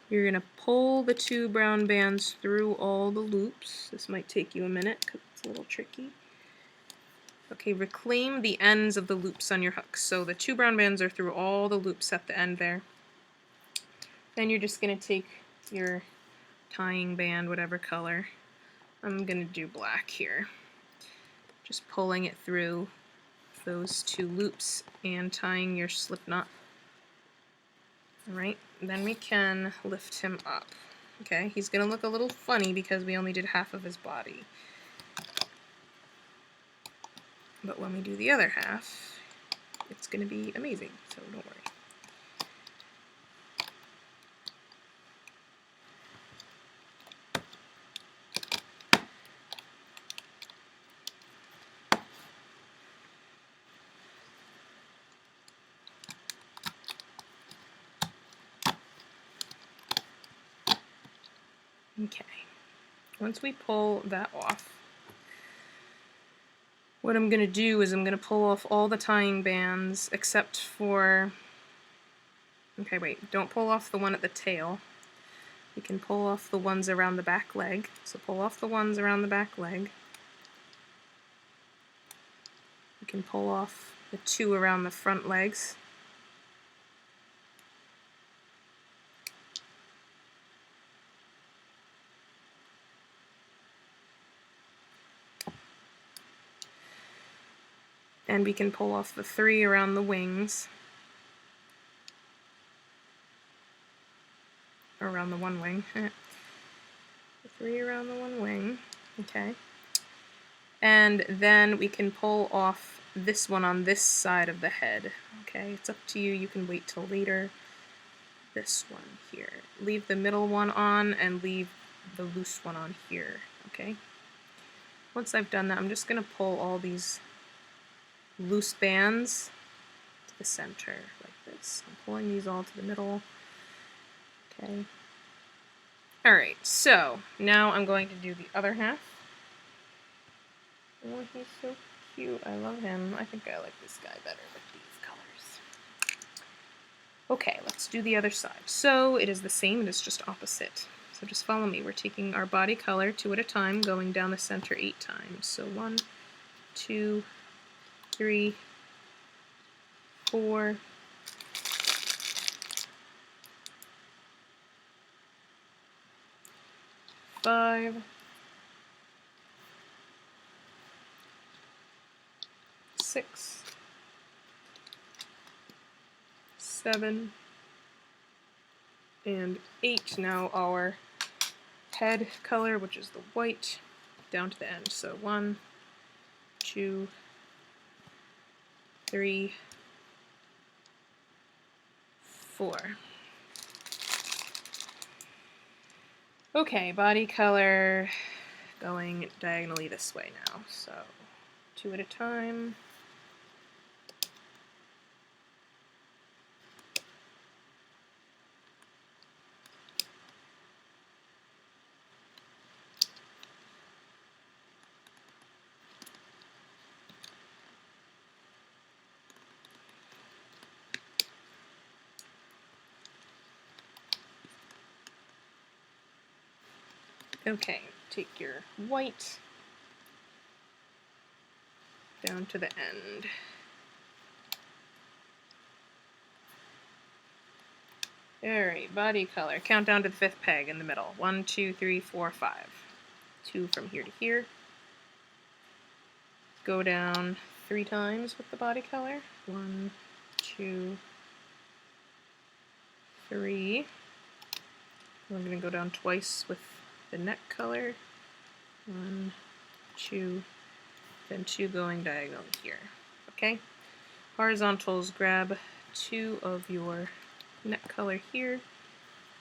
You're going to pull the two brown bands through all the loops. This might take you a minute because it's a little tricky. Okay, reclaim the ends of the loops on your hook. So the two brown bands are through all the loops at the end there. Then you're just going to take your tying band, whatever color. I'm going to do black here. Just pulling it through those two loops and tying your slip knot. Alright, then we can lift him up. Okay, he's going to look a little funny because we only did half of his body. But when we do the other half, it's going to be amazing, so don't worry. Okay, once we pull that off, what I'm going to do is I'm going to pull off all the tying bands except for, okay wait, don't pull off the one at the tail. We can pull off the ones around the back leg. So pull off the ones around the back leg. We can pull off the two around the front legs. And we can pull off the three around the wings. Or around the one wing. The three around the one wing. Okay. And then we can pull off this one on this side of the head. Okay, it's up to you. You can wait till later. This one here. Leave the middle one on and leave the loose one on here. Okay. Once I've done that, I'm just going to pull all these loose bands to the center like this. I'm pulling these all to the middle. Okay. Alright, so now I'm going to do the other half. Oh, he's so cute. I love him. I think I like this guy better with these colors. Okay, let's do the other side. So it is the same, it is just opposite. So just follow me. We're taking our body color 2 at a time, going down the center 8 times. So 1, 2, 3, 4, 5, 6, 7, and 8. Now our head color, which is the white, down to the end. So 1, 2, 3, 4. Okay, body color going diagonally this way now. So 2 at a time. Okay, take your white down to the end. Alright, body color. Count down to the 5th peg in the middle. 1, 2, 3, 4, 5. 2 from here to here. Go down 3 times with the body color. 1, 2, 3. We're going to go down twice with the neck color. 1, 2, then 2 going diagonally here. Okay? Horizontals, grab 2 of your neck color here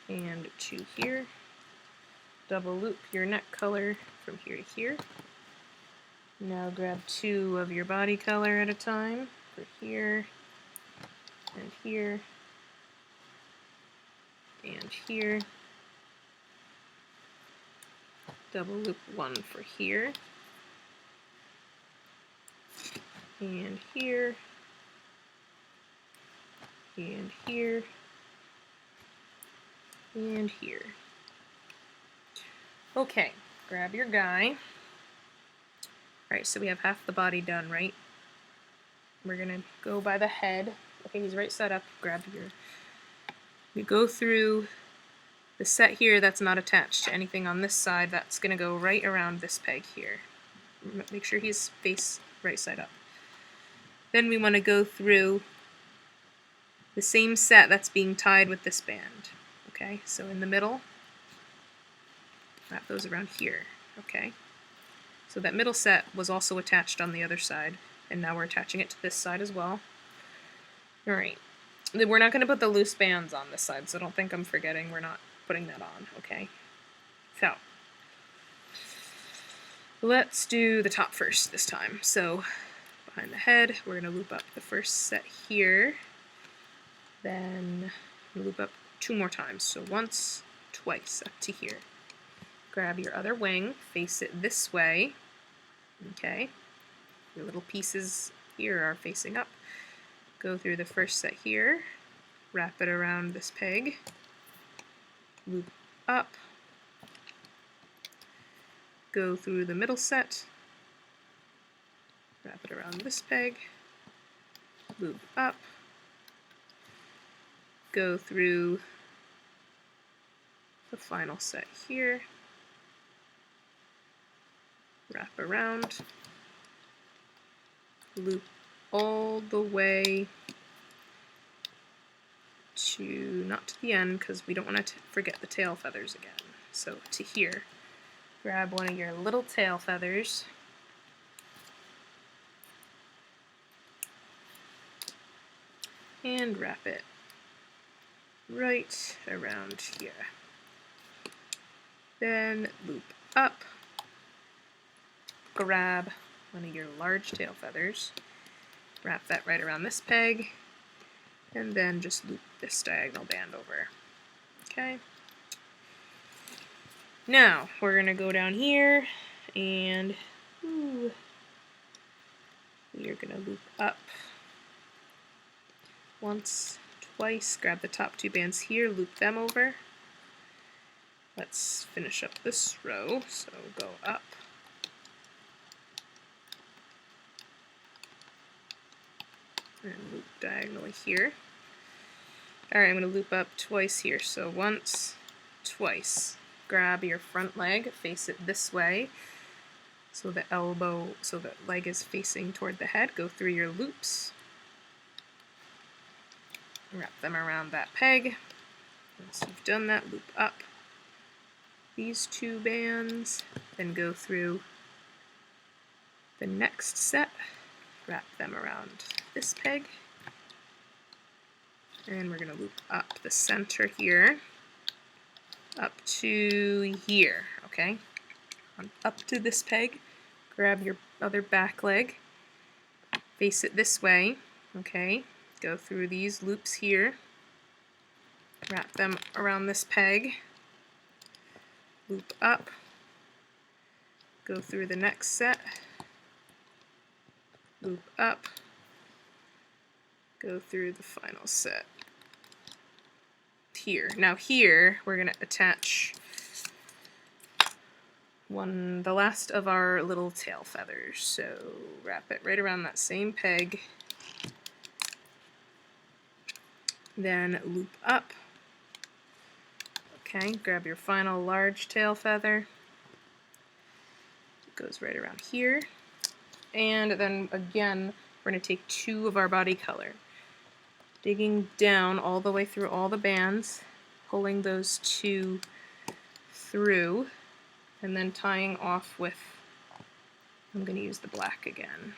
and 2 here. Double loop your neck color from here to here. Now grab 2 of your body color at a time for here and here and here. Double loop 1 for here and here and here and here. Okay, grab your guy. Alright, so we have half the body done, right? We're gonna go by the head. Okay, he's right side up. Grab your... You go through the set here that's not attached to anything on this side. That's gonna go right around this peg here. Make sure he's face right side up. Then we want to go through the same set that's being tied with this band. Okay, so in the middle, wrap those around here. Okay, so that middle set was also attached on the other side, and now we're attaching it to this side as well. Alright, we're not going to put the loose bands on this side, so don't think I'm forgetting. We're not putting that on, okay? So, let's do the top first this time. So, behind the head, we're going to loop up the first set here, then loop up 2 more times. So once, twice, up to here. grab your other wing, face it this way, okay? Your little pieces here are facing up. Go through the first set here, wrap it around this peg, loop up, go through the middle set, wrap it around this peg, loop up, go through the final set here, wrap around, loop all the way to, not to the end because we don't want to forget the tail feathers again. So to here, grab one of your little tail feathers, and wrap it right around here. Then loop up, grab one of your large tail feathers, wrap that right around this peg, and then just loop this diagonal band over. Okay? Now, we're going to go down here, and we are going to loop up once, twice, grab the top two bands here, loop them over. Let's finish up this row, so go up, and loop diagonally here. Alright, I'm going to loop up twice here, so once, twice. Grab your front leg, face it this way, so the leg is facing toward the head. Go through your loops, wrap them around that peg. Once you've done that, loop up these two bands, then go through the next set, wrap them around this peg, and we're going to loop up the center here, up to here, okay? Up to this peg, grab your other back leg, face it this way, okay? Go through these loops here, wrap them around this peg, loop up, go through the next set, loop up, go through the final set here. Now here we're going to attach the last of our little tail feathers. So wrap it right around that same peg, then loop up. Okay, grab your final large tail feather. It goes right around here. And then again, we're going to take two of our body color, digging down all the way through all the bands, pulling those two through, and then tying off with, I'm going to use the black again,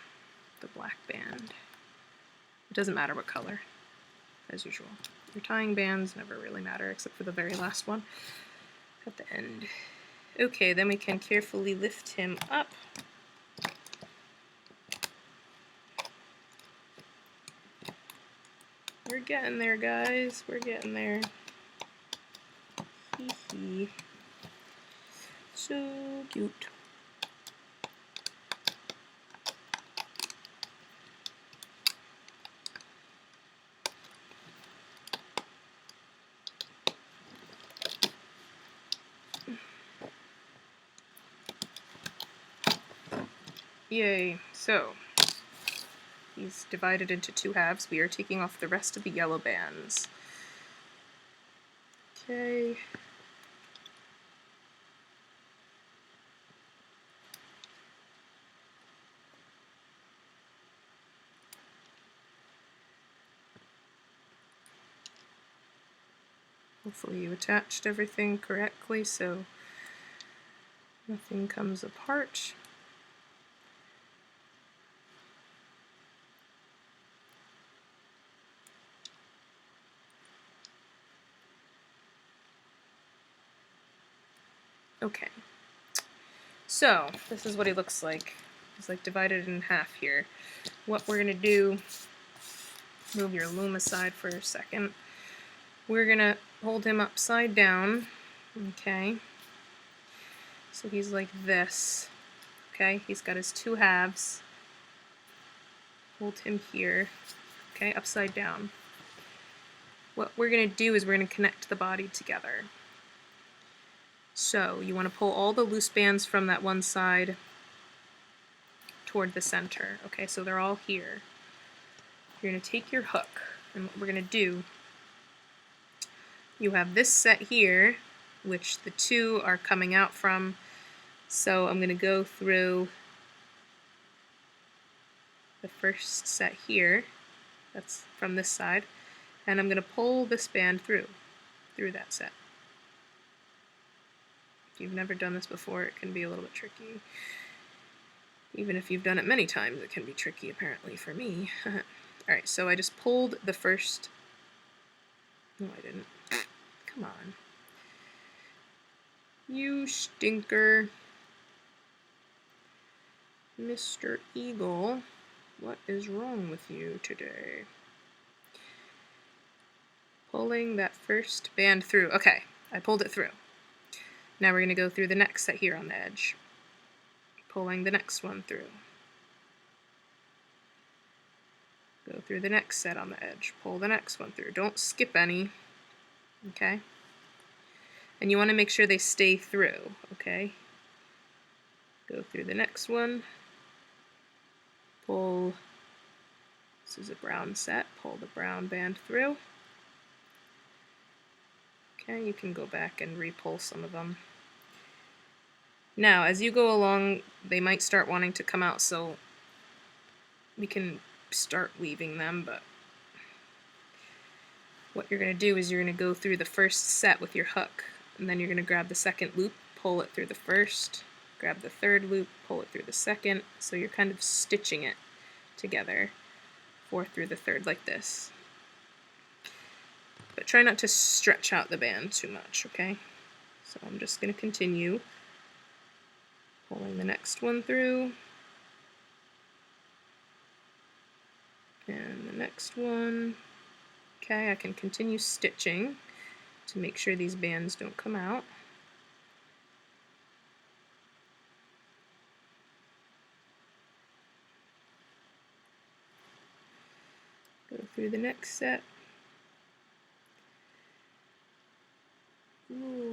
the black band. It doesn't matter what color, as usual. Your tying bands never really matter except for the very last one at the end. Okay, then we can carefully lift him up. We're getting there, guys. We're getting there. Hee hee. So cute. Yay. So, he's divided into two halves. We are taking off the rest of the yellow bands. Okay. Hopefully you attached everything correctly so nothing comes apart. Okay, so this is what he looks like. He's like divided in half here. What we're gonna do, move your loom aside for a second. We're gonna hold him upside down, okay? So he's like this. Okay, he's got his two halves. Hold him here. Okay, upside down. What we're going to do is we're going to connect the body together. So you want to pull all the loose bands from that one side toward the center. Okay, so they're all here. You're going to take your hook, and what we're going to do, you have this set here, which the two are coming out from. So I'm going to go through the first set here, that's from this side, and I'm going to pull this band through that set. If you've never done this before, it can be a little bit tricky. Even if you've done it many times, it can be tricky, apparently, for me. Alright, so I just pulled the first... No, I didn't. Come on. You stinker. Mr. Eagle, what is wrong with you today? Pulling that first band through. Okay, I pulled it through. Now we're going to go through the next set here on the edge. Pulling the next one through. Go through the next set on the edge. Pull the next one through. Don't skip any. Okay? And you want to make sure they stay through. Okay? Go through the next one. Pull. This is a brown set. Pull the brown band through. Okay, you can go back and re-pull some of them. Now, as you go along, they might start wanting to come out, so we can start weaving them, but what you're going to do is you're going to go through the first set with your hook, and then you're going to grab the second loop, pull it through the first, grab the third loop, pull it through the second, so you're kind of stitching it together, fourth through the third, like this. But try not to stretch out the band too much, okay? So I'm just going to continue pulling the next one through, and the next one. Okay, I can continue stitching to make sure these bands don't come out. Go through the next set.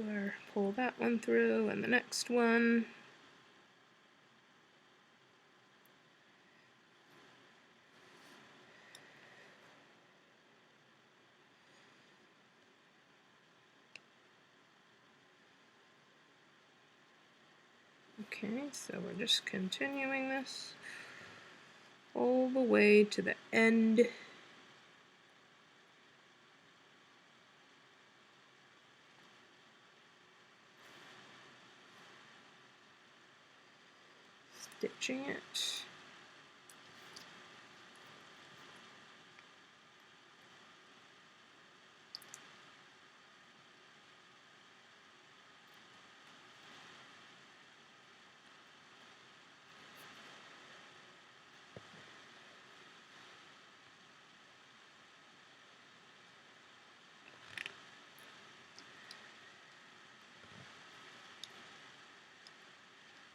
Or pull that one through and the next one. Okay, so we're just continuing this all the way to the end. Stitching it.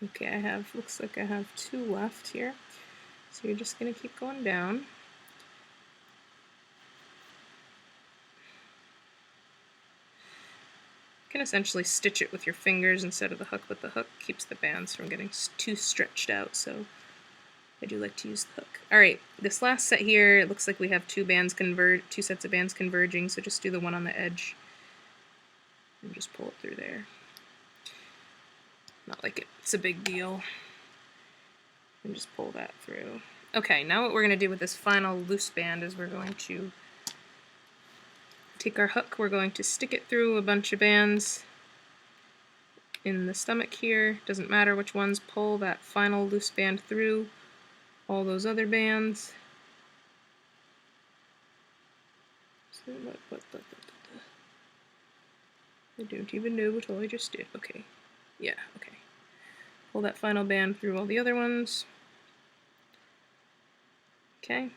Okay, looks like I have 2 left here. So you're just going to keep going down. You can essentially stitch it with your fingers instead of the hook, but the hook keeps the bands from getting too stretched out, so I do like to use the hook. Alright, this last set here, it looks like we have 2 sets of bands converging, so just do the one on the edge and just pull it through there. Not like it's a big deal. And just pull that through. Okay, now what we're going to do with this final loose band is we're going to take our hook, we're going to stick it through a bunch of bands in the stomach here. Doesn't matter which ones, pull that final loose band through all those other bands. I don't even know what I just did. Okay. Yeah, okay. Pull that final band through all the other ones. Okay.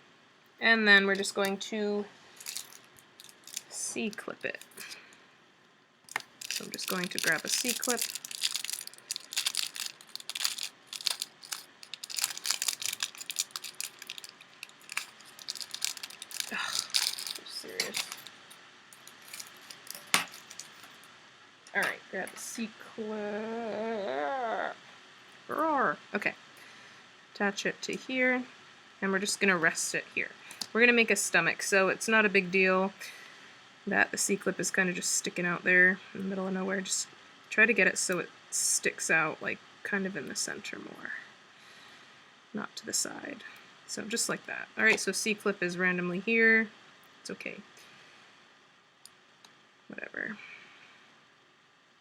And then we're just going to C-clip it. So I'm just going to grab a C-clip, Alright, grab the C-clip. Roar. Okay. Attach it to here, and we're just going to rest it here. We're going to make a stomach, so it's not a big deal that the C-clip is kind of just sticking out there in the middle of nowhere. Just try to get it so it sticks out, like, kind of in the center more. Not to the side. So just like that. Alright, so C-clip is randomly here. It's okay. Whatever.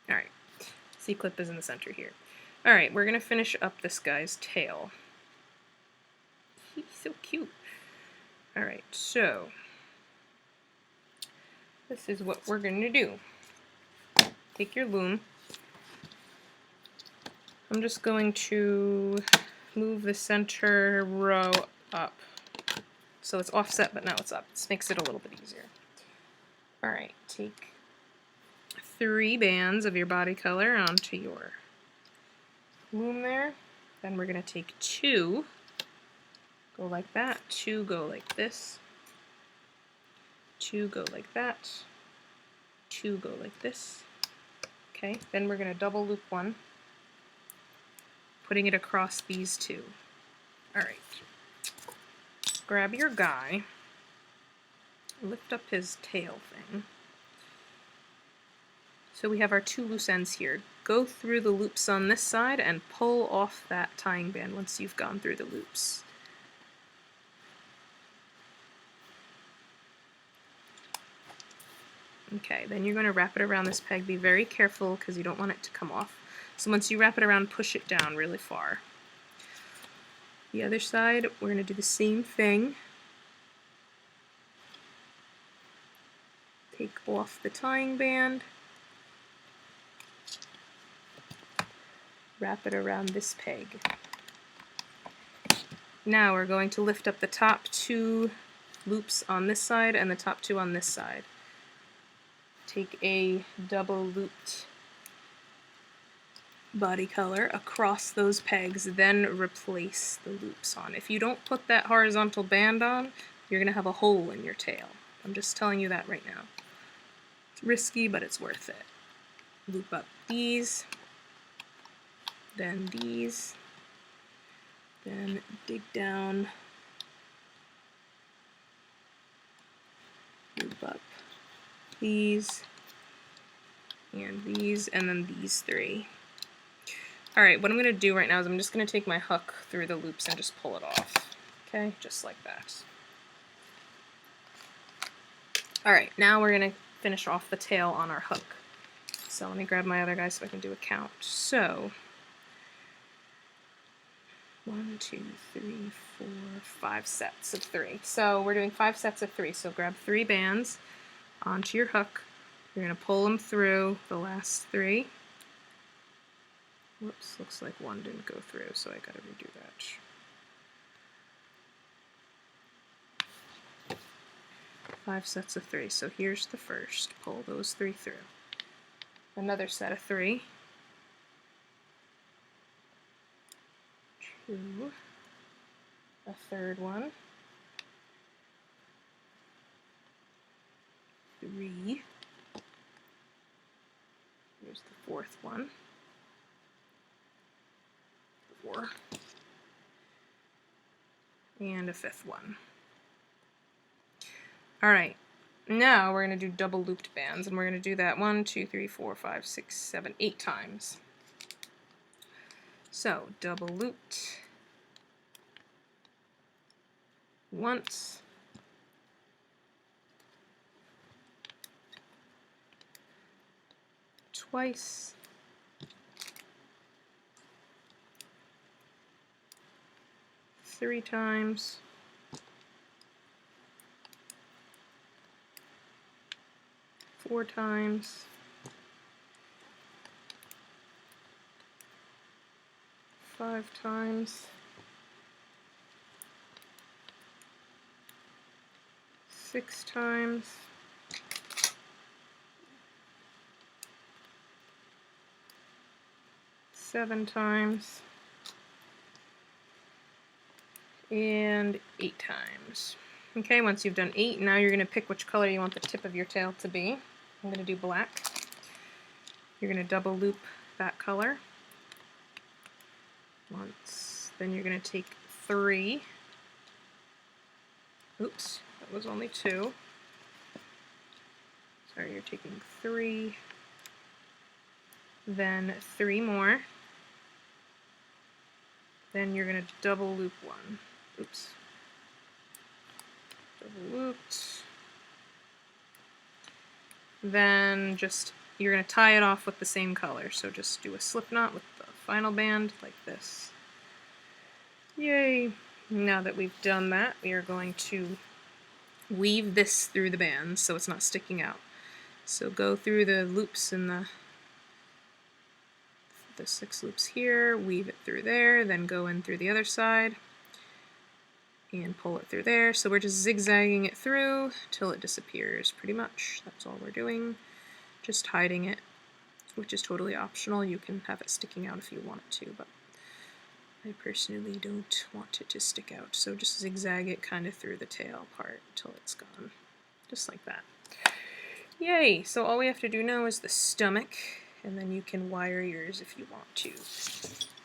Alright. C-clip is in the center here. Alright, we're going to finish up this guy's tail. He's so cute. Alright, so this is what we're going to do. Take your loom. I'm just going to move the center row up. So it's offset, but now it's up. This makes it a little bit easier. Alright, take 3 bands of your body color onto your loom there. Then we're going to take 2, go like that, 2 go like this, 2 go like that, 2 go like this. Okay, then we're going to double loop 1, putting it across these 2. Alright, grab your guy, lift up his tail thing. So we have our 2 loose ends here. Go through the loops on this side and pull off that tying band once you've gone through the loops. Okay, then you're going to wrap it around this peg. Be very careful because you don't want it to come off. So once you wrap it around, push it down really far. The other side, we're going to do the same thing. Take off the tying band. Wrap it around this peg. Now we're going to lift up the top 2 loops on this side and the top 2 on this side. Take a double looped body color across those pegs, then replace the loops on. If you don't put that horizontal band on, you're going to have a hole in your tail. I'm just telling you that right now. It's risky, but it's worth it. Loop up these, then these, then dig down, loop up these, and then these 3. Alright, what I'm going to do right now is I'm just going to take my hook through the loops and just pull it off. Okay, just like that. Alright, now we're going to finish off the tail on our hook. So let me grab my other guy so I can do a count. So 1, 2, 3, 4, 5 sets of 3. So we're doing 5 sets of 3. So grab 3 bands onto your hook. You're going to pull them through the last 3. Whoops, looks like 1 didn't go through, so I gotta redo that. 5 sets of 3. So here's the first. Pull those 3 through. Another set of 3. 2. A third one. 3. Here's the 4th one. 4. And a 5th one. Alright, now we're going to do double looped bands, and we're going to do that 1, 2, 3, 4, 5, 6, 7, 8 times. So, double looped once, twice, 3 times, 4 times, 5 times, 6 times, 7 times, and 8 times. Okay, once you've done 8, now you're going to pick which color you want the tip of your tail to be. I'm going to do black. You're going to double loop that color once. Then you're going to take 3. Oops, that was only 2. Sorry, you're taking 3, then 3 more. Then you're going to double loop 1. Oops. Double looped. Then you're going to tie it off with the same color. So just do a slip knot with the final band like this. Yay! Now that we've done that, we are going to weave this through the band so it's not sticking out. So go through the loops in the 6 loops here, weave it through there, then go in through the other side and pull it through there. So we're just zigzagging it through till it disappears pretty much. That's all we're doing. Just hiding it, which is totally optional. You can have it sticking out if you want it to, but I personally don't want it to stick out. So just zigzag it kind of through the tail part until it's gone. Just like that. Yay! So all we have to do now is the stomach, and then you can wire yours if you want to.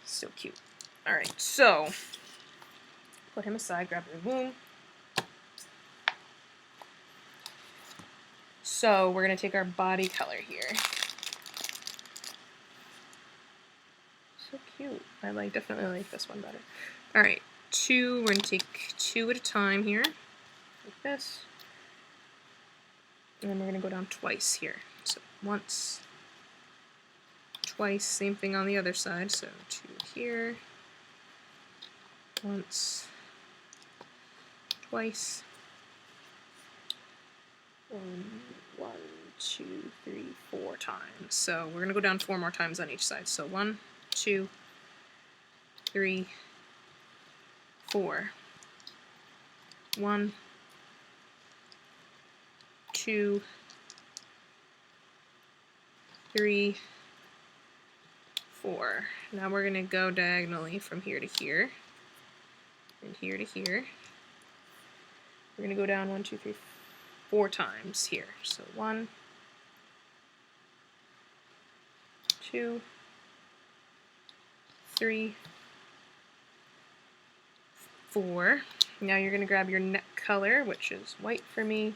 So cute. Alright, so put him aside, grab your loom. So we're going to take our body color here. So cute. I definitely like this one better. Alright, we're going to take 2 at a time here, like this. And then we're going to go down twice here. So once, twice, same thing on the other side. So 2 here, once, twice, 1, 2, 3, 4 times. So we're going to go down 4 more times on each side. So 1, 2, 3, 4. 1, 2, 3, 4. Now we're going to go diagonally from here to here, and here to here. We're going to go down 1, 2, 3, 4 times here. So 1, 2, 3, 4. Now you're going to grab your neck color, which is white for me.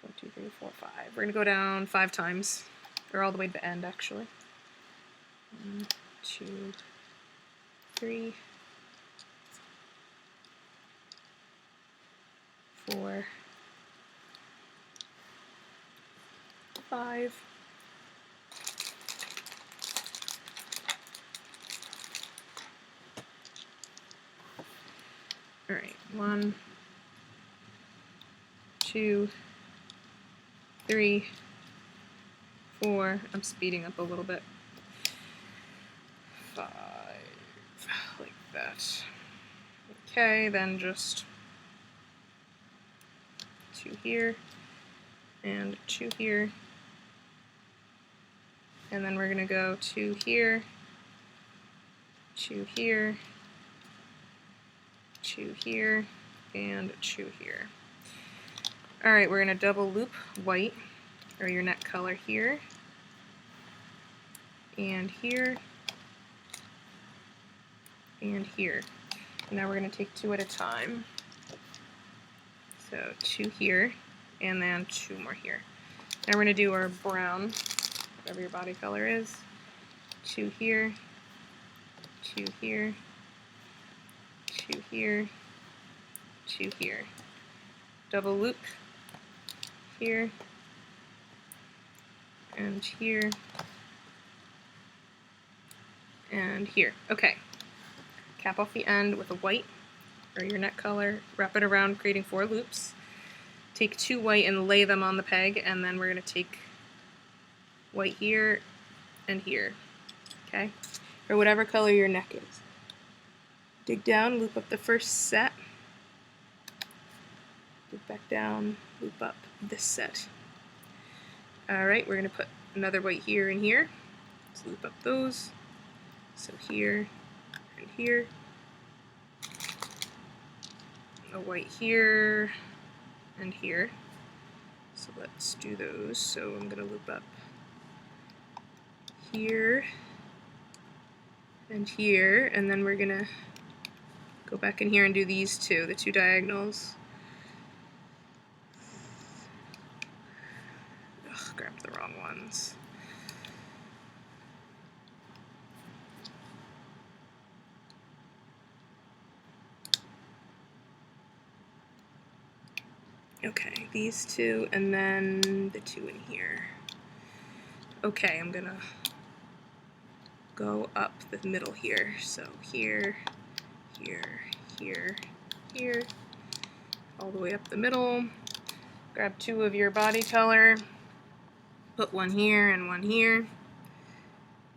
1, 2, 3, 4, 5. We're going to go down 5 times, or all the way to the end actually. 1, 2, 3, 4, 5. Alright, 1, 2, 3, 4. I'm speeding up a little bit. 5, like that. Okay, then just 2 here, and 2 here. And then we're going to go 2 here, 2 here, 2 here, and 2 here. Alright, we're going to double loop white, or your neck color here, and here, and here. And now we're going to take 2 at a time. So 2 here, and then 2 more here. Now we're going to do our brown, whatever your body color is. 2 here, 2 here, 2 here, 2 here. Double loop here, and here, and here. Okay. Cap off the end with a white, or your neck color, wrap it around, creating 4 loops. Take 2 white and lay them on the peg, and then we're going to take white here and here, okay? Or whatever color your neck is. Dig down, loop up the first set, loop back down, loop up this set. Alright, we're going to put another white here and here. Let's loop up those. So here and here. A white here and here. So let's do those. So I'm going to loop up here and here, and then we're gonna go back in here and do these two, the two diagonals. Ugh, grabbed the wrong ones. Okay, these two, and then the two in here. Okay, I'm gonna go up the middle here. So here, here, here, here, all the way up the middle. Grab two of your body color, put one here and one here.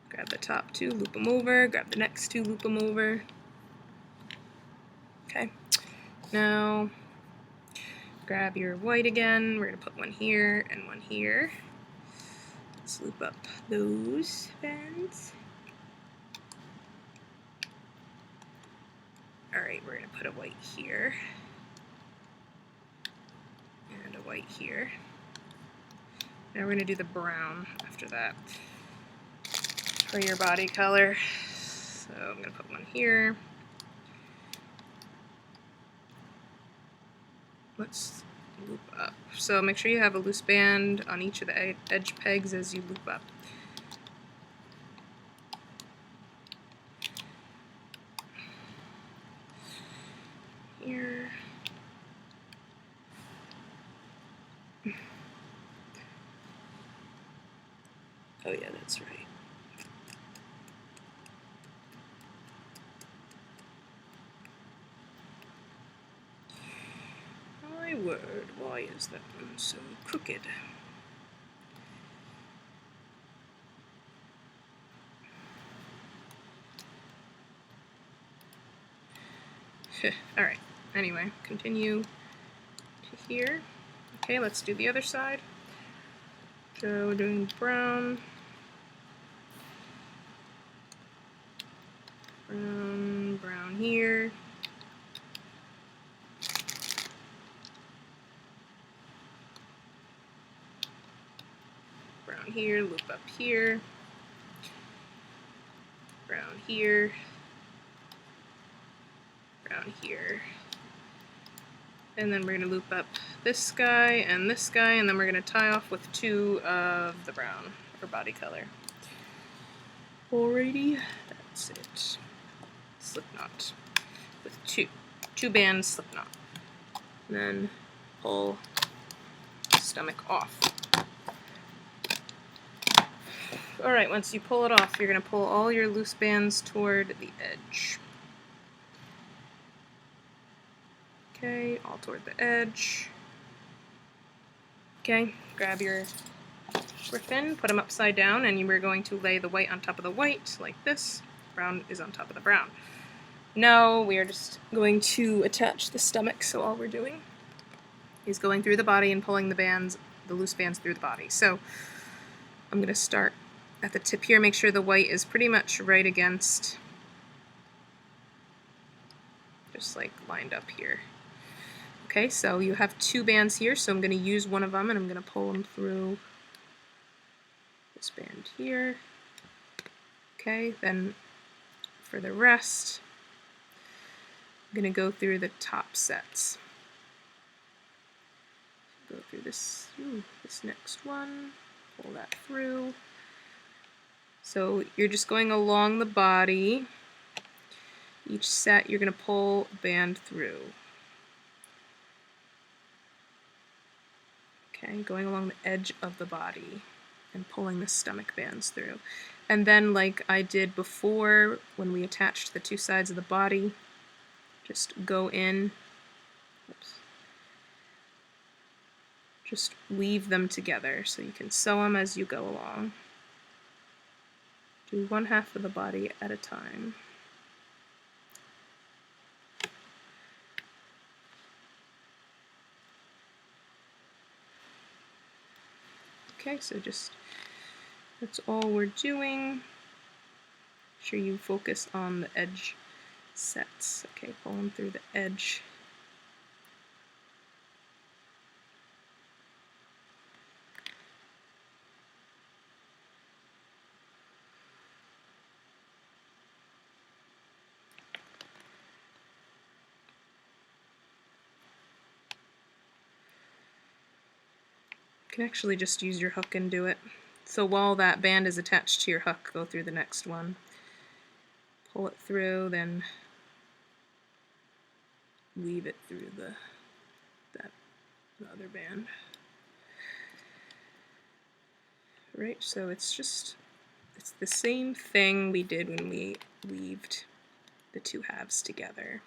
Grab the top two, loop them over, grab the next two, loop them over. Okay, now grab your white again. We're gonna put one here and one here. Let's loop up those bands. Alright, we're gonna put a white here. And a white here. Now we're gonna do the brown after that for your body color. So I'm gonna put one here. Let's loop up. So make sure you have a loose band on each of the edge pegs as you loop up. Here. Oh yeah, that's right. My word, why is that one so crooked? Alright, anyway, continue to here. Okay, let's do the other side. So we're doing brown. Brown, brown here. Brown here, loop up here. Brown here. Brown here. And then we're going to loop up this guy, and then we're going to tie off with two of the brown, or body color. Alrighty, that's it. Slip knot with two bands slip knot. And then pull stomach off. Alright, once you pull it off, you're going to pull all your loose bands toward the edge. Okay, all toward the edge. Okay, grab your Gryphon, put them upside down, and you are going to lay the white on top of the white, like this. Brown is on top of the brown. Now we are just going to attach the stomach, so all we're doing is going through the body and pulling the bands, the loose bands through the body. So I'm going to start at the tip here, make sure the white is pretty much right against, just like lined up here. Okay, so you have two bands here, so I'm going to use one of them and I'm going to pull them through this band here. Okay, then for the rest, I'm going to go through the top sets. Go through this, this next one, pull that through. So you're just going along the body. Each set you're going to pull a band through. Okay, going along the edge of the body and pulling the stomach bands through. And then, like I did before when we attached the two sides of the body, just go in, oops, just weave them together so you can sew them as you go along. Do one half of the body at a time. Okay, so just, that's all we're doing. Make sure you focus on the edge sets. Okay, pull them through the edge. You can actually just use your hook and do it. So while that band is attached to your hook, go through the next one. Pull it through, then weave it through the other band. Right, so it's the same thing we did when we weaved the two halves together.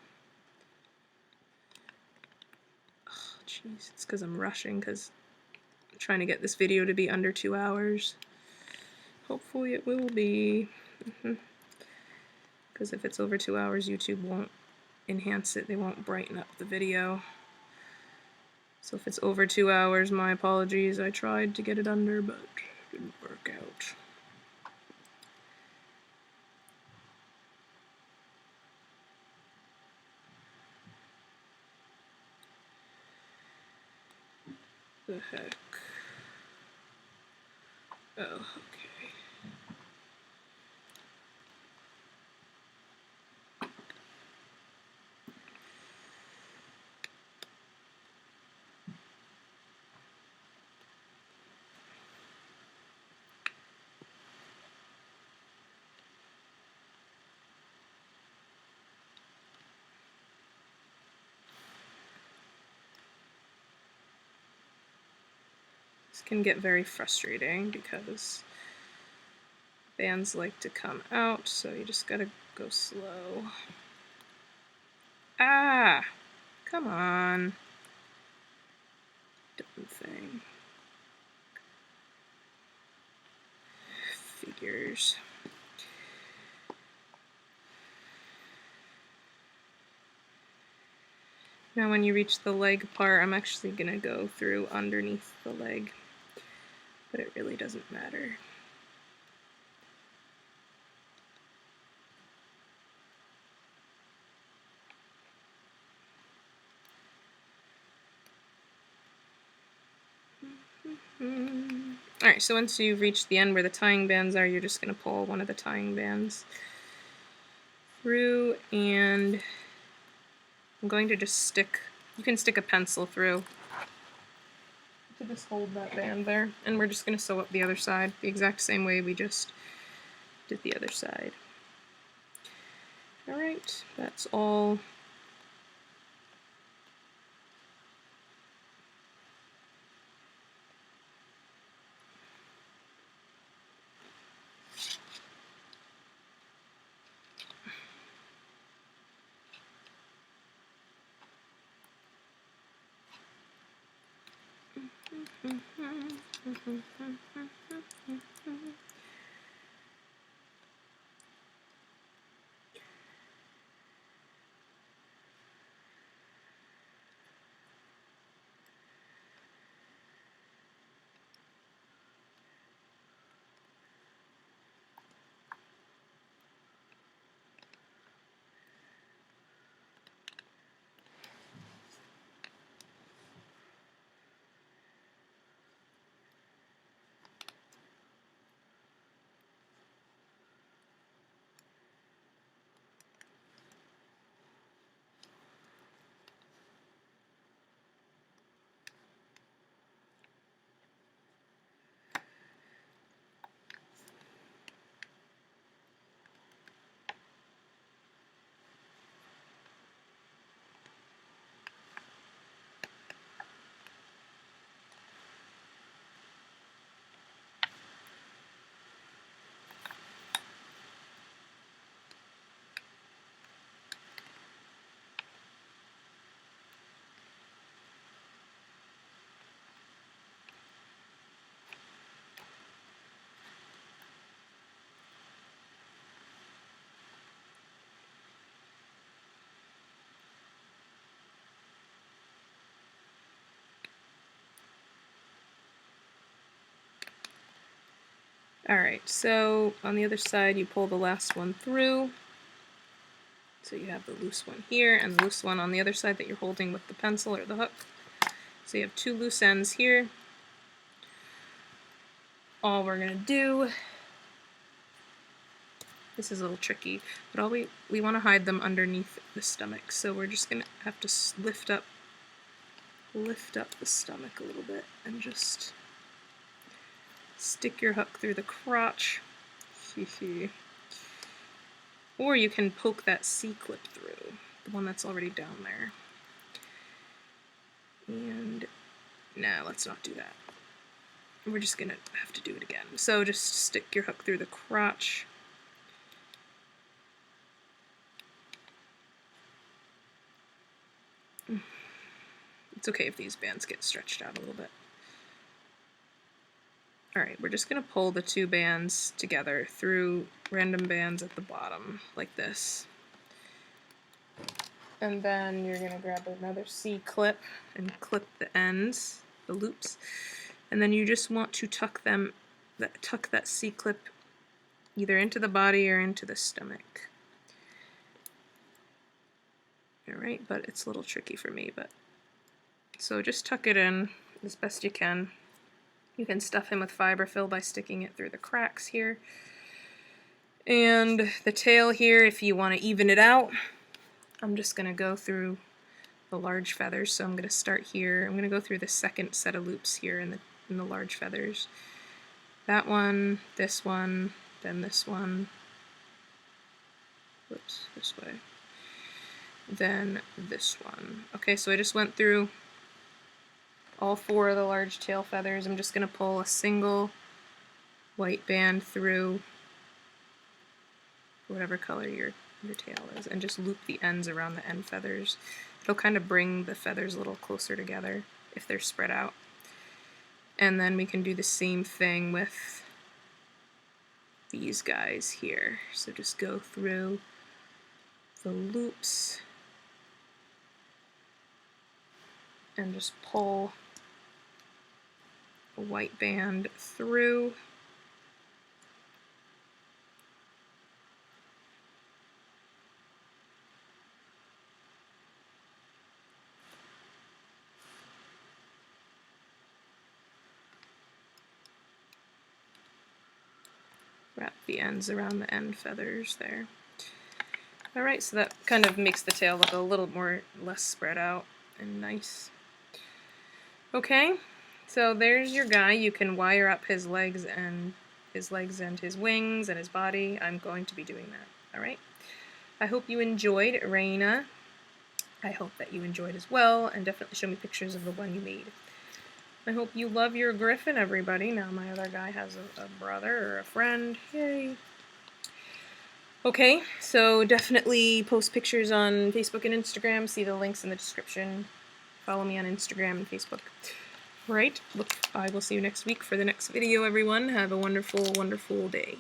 Oh, jeez, it's because I'm rushing, because I'm trying to get this video to be under 2 hours. Hopefully it will be. Because if it's over 2 hours, YouTube won't enhance it. They won't brighten up the video. So if it's over 2 hours, my apologies. I tried to get it under, but it didn't work out. The heck? Oh, okay. This can get very frustrating because bands like to come out, so you just gotta go slow. Ah! Come on. Dumb thing. Figures. Now when you reach the leg part, I'm actually gonna go through underneath the leg, but it really doesn't matter. Alright, so once you've reached the end where the tying bands are, you're just going to pull one of the tying bands through, and I'm going to just stick, you can stick a pencil through to just hold that band there, and we're just going to sew up the other side the exact same way we just did the other side. Alright, that's all. Alright, so on the other side you pull the last one through. So you have the loose one here and the loose one on the other side that you're holding with the pencil or the hook. So you have two loose ends here. All we're going to do, this is a little tricky, but all we want to hide them underneath the stomach. So we're just going to have to lift up the stomach a little bit and just stick your hook through the crotch. Or you can poke that C-clip through, the one that's already down there. And no, let's not do that. We're just gonna have to do it again. So just stick your hook through the crotch. It's okay if these bands get stretched out a little bit. Alright, we're just going to pull the two bands together through random bands at the bottom, like this. And then you're going to grab another C-clip and clip the ends, the loops. And then you just want to tuck that C-clip either into the body or into the stomach. Alright, but it's a little tricky for me, but so just tuck it in as best you can. You can stuff him with fiberfill by sticking it through the cracks here. And the tail here, if you want to even it out, I'm just going to go through the large feathers. So I'm going to start here. I'm going to go through the second set of loops here in the large feathers. That one, then this one. Whoops, this way. Then this one. Okay, so I just went through all four of the large tail feathers. I'm just going to pull a single white band through whatever color your tail is and just loop the ends around the end feathers. It'll kind of bring the feathers a little closer together if they're spread out. And then we can do the same thing with these guys here. So just go through the loops and just pull a white band through. Wrap the ends around the end feathers there. Alright, so that kind of makes the tail look a little less spread out and nice. Okay, so there's your guy. You can wire up his legs and his wings and his body. I'm going to be doing that. Alright, I hope you enjoyed, Raina. I hope that you enjoyed as well, and definitely show me pictures of the one you made. I hope you love your Gryphon, everybody. Now my other guy has a brother or a friend. Yay! Okay, so definitely post pictures on Facebook and Instagram. See the links in the description. Follow me on Instagram and Facebook. Right, I will see you next week for the next video, everyone. Have a wonderful, wonderful day.